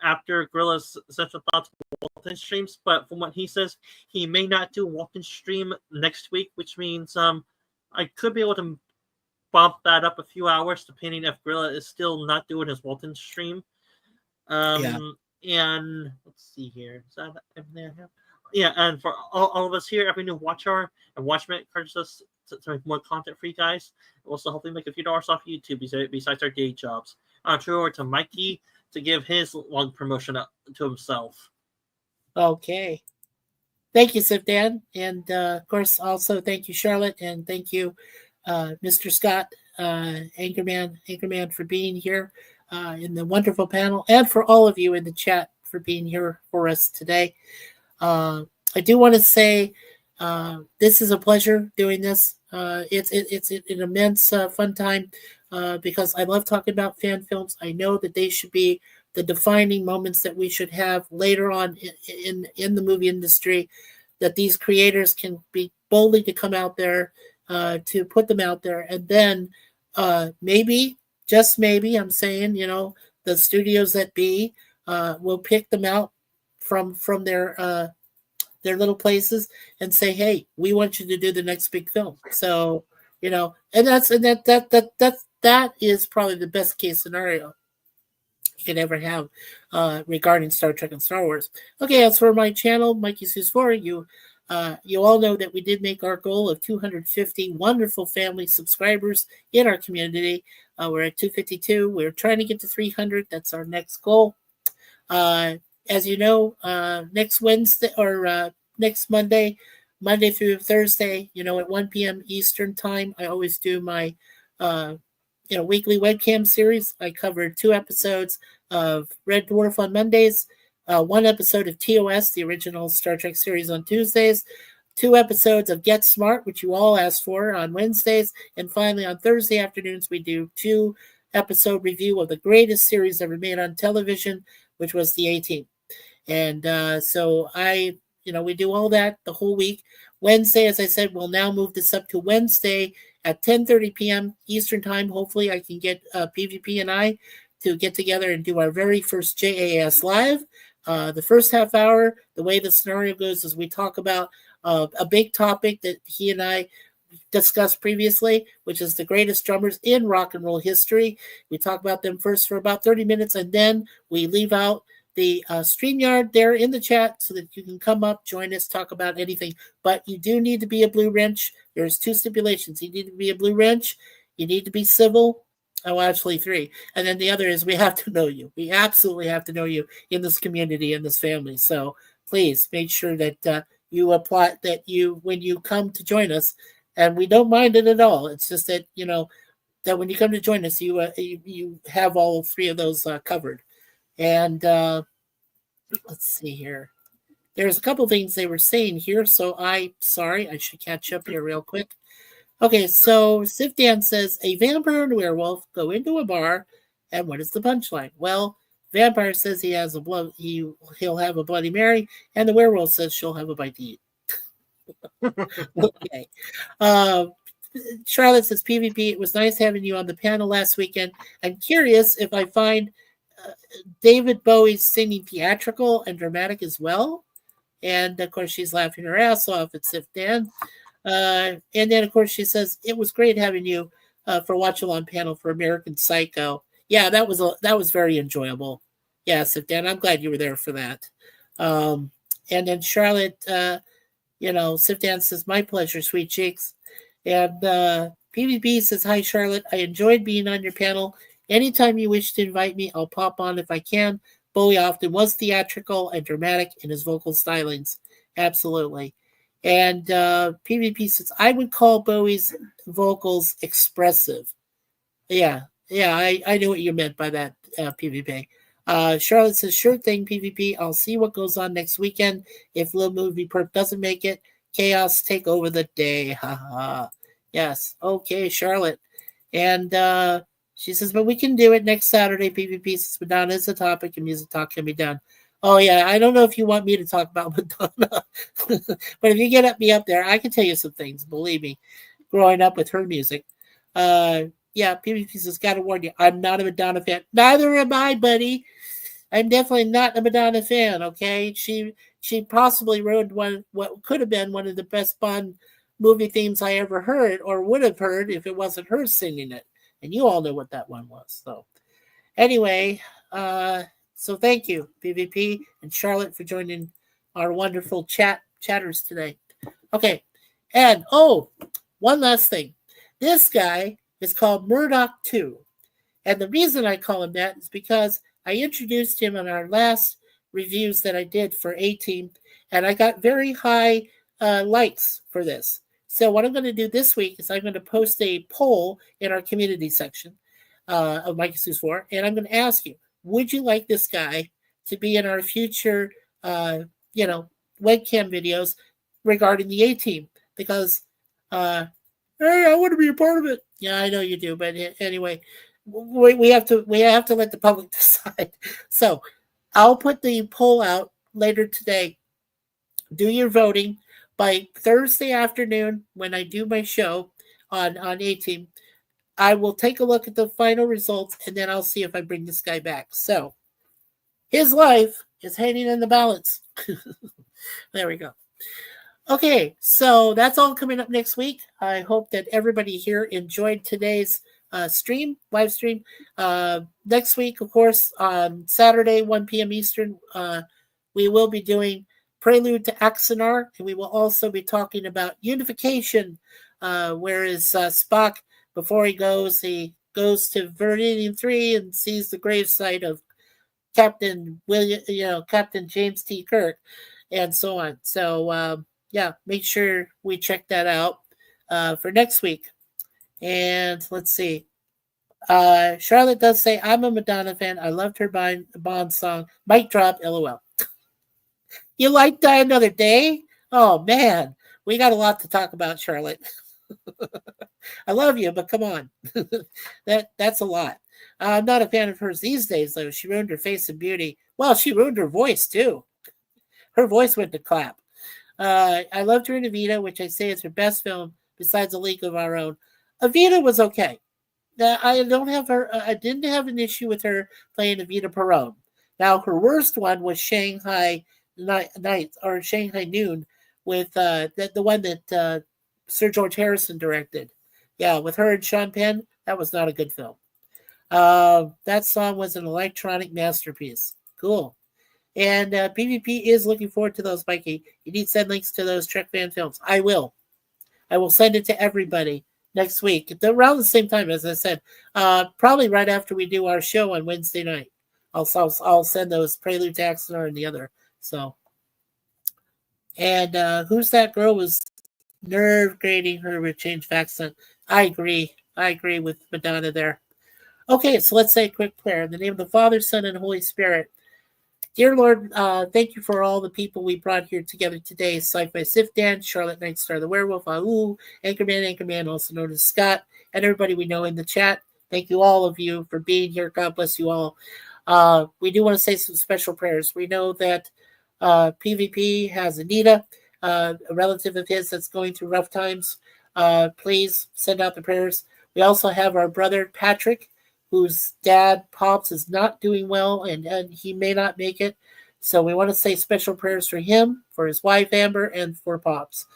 After Gorilla's Central Thoughts Walton streams, but from what he says, he may not do Walton stream next week, which means I could be able to bump that up a few hours depending if Gorilla is still not doing his Walton stream. And let's see here. Is that everything I have? Yeah, and for all of us here, every new Watch Hour and Watchmen encourages us to make more content for you guys. We'll also hopefully make a few dollars off YouTube besides our day jobs. I'll turn over to Mikey to give his long promotion to himself. Okay. Thank you, Sifdan. And of course, also thank you, Charlotte. And thank you, Mr. Scott, Anchorman, for being here in the wonderful panel. And for all of you in the chat for being here for us today. I do want to say this is a pleasure doing this. It's an immense fun time because I love talking about fan films. I know that they should be the defining moments that we should have later on in the movie industry, that these creators can be boldly to come out there, to put them out there. And then maybe, just maybe, I'm saying, the studios that be will pick them out from their little places and say, hey, we want you to do the next big film. So, and that is probably the best case scenario you can ever have regarding Star Trek and Star Wars. Okay, as for my channel, Mikey Seuss 4, you all know that we did make our goal of 250 wonderful family subscribers in our community. We're at 252. We're trying to get to 300. That's our next goal. As you know, next Wednesday or next Monday through Thursday, at 1 p.m. Eastern time, I always do my weekly webcam series. I covered 2 episodes of Red Dwarf on Mondays, 1 episode of TOS, the original Star Trek series, on Tuesdays, 2 episodes of Get Smart, which you all asked for, on Wednesdays, and finally on Thursday afternoons we do 2 episode review of the greatest series ever made on television, which was the A-Team. And so we do all that the whole week. Wednesday, as I said, we'll now move this up to Wednesday at 10:30 p.m. Eastern time. Hopefully I can get PvP and I to get together and do our very first JAS Live. The first half hour, the way the scenario goes is we talk about a big topic that he and I discussed previously, which is the greatest drummers in rock and roll history. We talk about them first for about 30 minutes, and then we leave out the StreamYard there in the chat so that you can come up, join us, talk about anything. But you do need to be a Blue Wrench. There's 2 stipulations. You need to be a Blue Wrench. You need to be civil. Oh, actually 3. And then the other is we have to know you. We absolutely have to know you in this community, in this family. So please make sure that you apply, when you come to join us, and we don't mind it at all. It's just that, that when you come to join us, you have all 3 of those covered. And let's see here. There's a couple things they were saying here, so I should catch up here real quick. Okay, so Sifdan says, a vampire and a werewolf go into a bar, and what is the punchline? Well, vampire says he'll have a Bloody Mary, and the werewolf says she'll have a bite to eat. Okay. Charlotte says, PvP, it was nice having you on the panel last weekend. I'm curious if I find David Bowie's singing theatrical and dramatic as well. And of course, she's laughing her ass off at Sifdan. And then, of course, she says, it was great having you for Watch Along panel for American Psycho. yeah, that was very enjoyable. Yes, Dan, I'm glad you were there for that. And then Charlotte, Sifdan says, my pleasure, sweet cheeks. And PvP says, hi, Charlotte. I enjoyed being on your panel. Anytime you wish to invite me, I'll pop on if I can. Bowie often was theatrical and dramatic in his vocal stylings. Absolutely. And PvP says, I would call Bowie's vocals expressive. Yeah, I knew what you meant by that, PvP. Charlotte says, sure thing, PvP. I'll see what goes on next weekend. If Little Movie Perp doesn't make it, chaos take over the day. Ha. Yes. Okay, Charlotte. And she says, but we can do it next Saturday, PvP, since Madonna is the topic and music talk can be done. Oh, yeah, I don't know if you want me to talk about Madonna. But if you get me up there, I can tell you some things, believe me, growing up with her music. Yeah, PvP says, gotta warn you, I'm not a Madonna fan. Neither am I, buddy. I'm definitely not a Madonna fan, okay? She possibly ruined what could have been one of the best Bond movie themes I ever heard or would have heard if it wasn't her singing it. And you all know what that one was. So anyway, so thank you, PvP and Charlotte, for joining our wonderful chatters today. Okay, and one last thing. This guy is called Murdoch 2. And the reason I call him that is because I introduced him in our last reviews that I did for A-Team, and I got very high likes for this. So what I'm going to do this week is I'm going to post a poll in our community section of Mike Seuss 4, and I'm going to ask you, would you like this guy to be in our future, webcam videos regarding the A-Team? Because, hey, I want to be a part of it. Yeah, I know you do, but anyway, we have to let the public decide. So I'll put the poll out later today. Do your voting by Thursday afternoon when I do my show on A-Team. I will take a look at the final results, and then I'll see if I bring this guy back. So his life is hanging in the balance. There we go. Okay, so that's all coming up next week. I hope that everybody here enjoyed today's live stream. Next week, of course, on Saturday, 1 p.m. Eastern, we will be doing Prelude to Axanar, and we will also be talking about unification, whereas Spock, before he goes to Veridian 3 and sees the gravesite of Captain James T. Kirk, and so on. So, make sure we check that out for next week. And let's see. Charlotte does say, I'm a Madonna fan. I loved her Bond song. Mic drop, LOL. You like Die Another Day? Oh, man. We got a lot to talk about, Charlotte. I love you, but come on. That's a lot. I'm not a fan of hers these days, though. She ruined her face and beauty. Well, she ruined her voice, too. Her voice went to clap. I loved her in Evita, which I say is her best film besides A League of Our Own. Evita was okay. I didn't have an issue with her playing Evita Perón. Now, her worst one was Shanghai Nights or Shanghai Noon with the one that Sir George Harrison directed. Yeah, with her and Sean Penn, that was not a good film. That song was an electronic masterpiece. Cool. And PvP is looking forward to those, Mikey. You need to send links to those Trek fan films. I will send it to everybody next week around the same time, as I said. Probably right after we do our show on Wednesday night. I'll send those Prelude to Axanar and the other. So, and who's that girl was nerve grading her with changed accent? I agree with Madonna there. Okay, so let's say a quick prayer. In the name of the Father, Son, and Holy Spirit. Dear Lord, thank you for all the people we brought here together today. Sci-Fi Sifdan, Charlotte Nightstar the Werewolf, Anchorman, also known as Scott, and everybody we know in the chat. Thank you, all of you, for being here. God bless you all. We do want to say some special prayers. We know that PvP has Anita, a relative of his that's going through rough times. Please send out the prayers. We also have our brother Patrick, whose dad, Pops, is not doing well, and he may not make it. So we want to say special prayers for him, for his wife, Amber, and for Pops.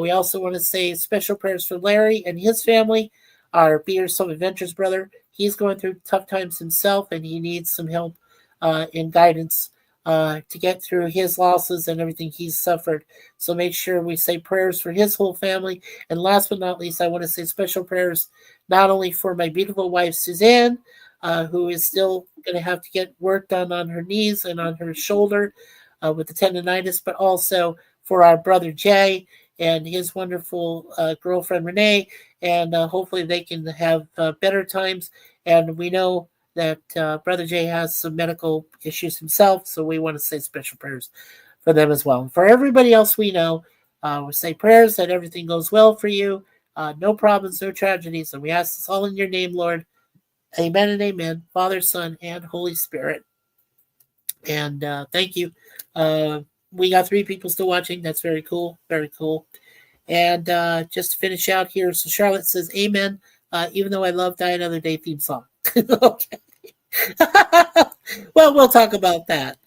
We also want to say special prayers for Larry and his family. our Be Yourself Adventures brother. He's going through tough times himself, and he needs some help and guidance to get through his losses and everything he's suffered. So make sure we say prayers for his whole family. And last but not least, I want to say special prayers not only for my beautiful wife, Suzanne, who is still going to have to get work done on her knees and on her shoulder with the tendonitis, but also for our brother Jay and his wonderful girlfriend Renee. And hopefully they can have better times. And we know that Brother Jay has some medical issues himself, so we want to say special prayers for them as well. And for everybody else we know, we say prayers that everything goes well for you, no problems, no tragedies, and we ask this all in your name, Lord. Amen and amen, Father, Son, and Holy Spirit. And thank you. We got 3 people still watching. That's very cool, very cool. And just to finish out here, so Charlotte says, amen, even though I love Die Another Day theme song. Okay. Well, we'll talk about that.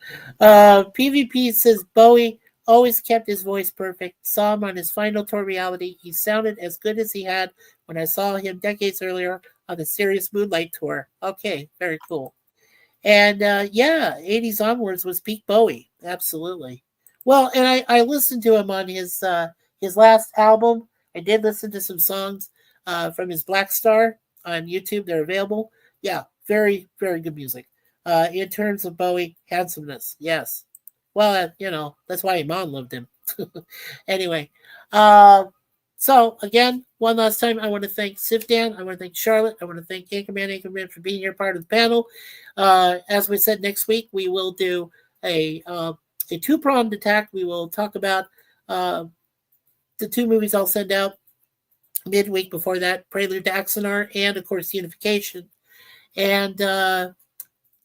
PvP says Bowie always kept his voice perfect. Saw him on his final tour reality. He sounded as good as he had when I saw him decades earlier on the Serious Moonlight tour. Okay, very cool. And yeah, 80s onwards was peak Bowie. Absolutely. Well, and I listened to him on his last album. I did listen to some songs from his Black Star on YouTube. They're available. Yeah, very, very good music. In terms of Bowie, handsomeness, yes. Well, that's why Iman loved him. Anyway, so again, one last time, I want to thank Sifdan. I want to thank Charlotte. I want to thank Anchorman for being here, part of the panel. As we said, next week we will do a 2-pronged attack. We will talk about the 2 movies I'll send out midweek before that, Prelude to Axanar, and of course Unification. And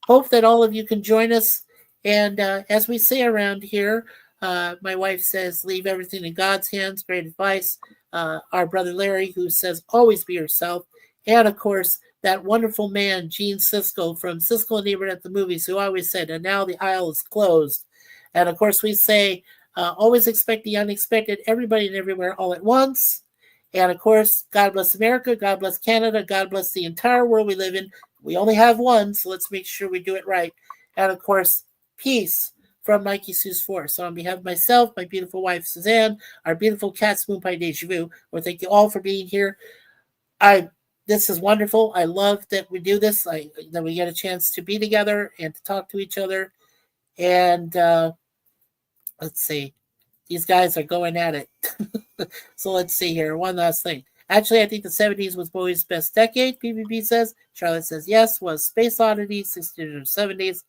hope that all of you can join us. And as we say around here, my wife says, leave everything in God's hands. Great advice. Our brother Larry, who says, always be yourself. And of course, that wonderful man, Gene Siskel from Siskel and Ebert at the Movies, who always said, and now the aisle is closed. And of course, we say, always expect the unexpected, everybody and everywhere all at once. And of course, God bless America, God bless Canada, God bless the entire world we live in. We only have one, so let's make sure we do it right. And of course, peace from Mikey Sue's Force. So on behalf of myself, my beautiful wife Suzanne, our beautiful cat Spoon Pie Deja Vu, well, thank you all for being here. This is wonderful. I love that we do this, that we get a chance to be together and to talk to each other. And let's see. These guys are going at it. So let's see here. One last thing. Actually, I think the 70s was Bowie's best decade, PvP says. Charlotte says yes. Was Space Oddity, 60s or 70s.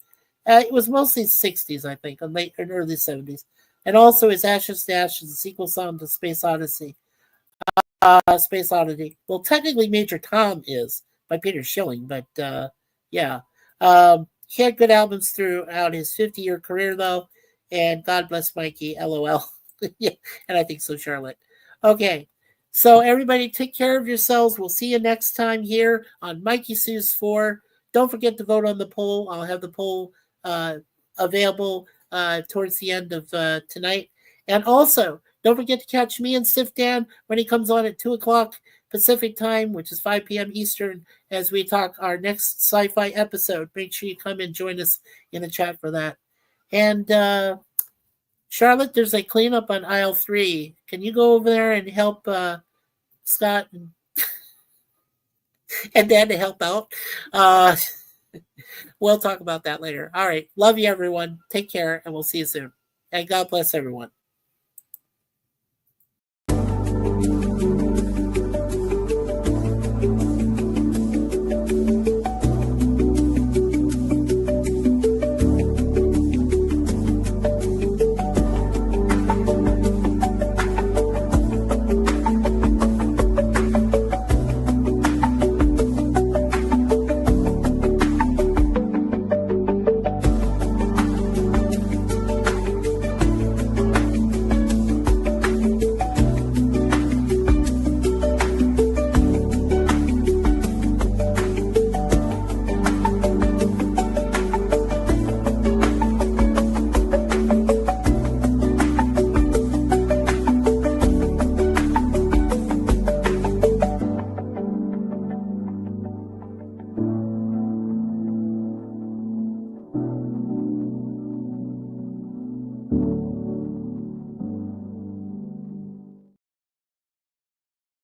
It was mostly 60s, I think, and early 70s. And also his Ashes to Ashes, the sequel song to Space Odyssey. Space Oddity. Well, technically Major Tom is by Peter Schilling, but yeah. He had good albums throughout his 50-year career, though. And God bless Mikey, LOL. Yeah, and I think so, Charlotte. Okay, so everybody take care of yourselves. We'll see you next time here on Mikey Sue's 4. Don't forget to vote on the poll. I'll have the poll available towards the end of tonight. And also, don't forget to catch me and Sifdan when he comes on at 2 o'clock Pacific time, which is 5 p.m. Eastern, as we talk our next sci-fi episode. Make sure you come and join us in the chat for that. And Charlotte, there's a cleanup on aisle 3. Can you go over there and help Scott and Dan to help out? We'll talk about that later. All right. Love you, everyone. Take care, and we'll see you soon. And God bless everyone.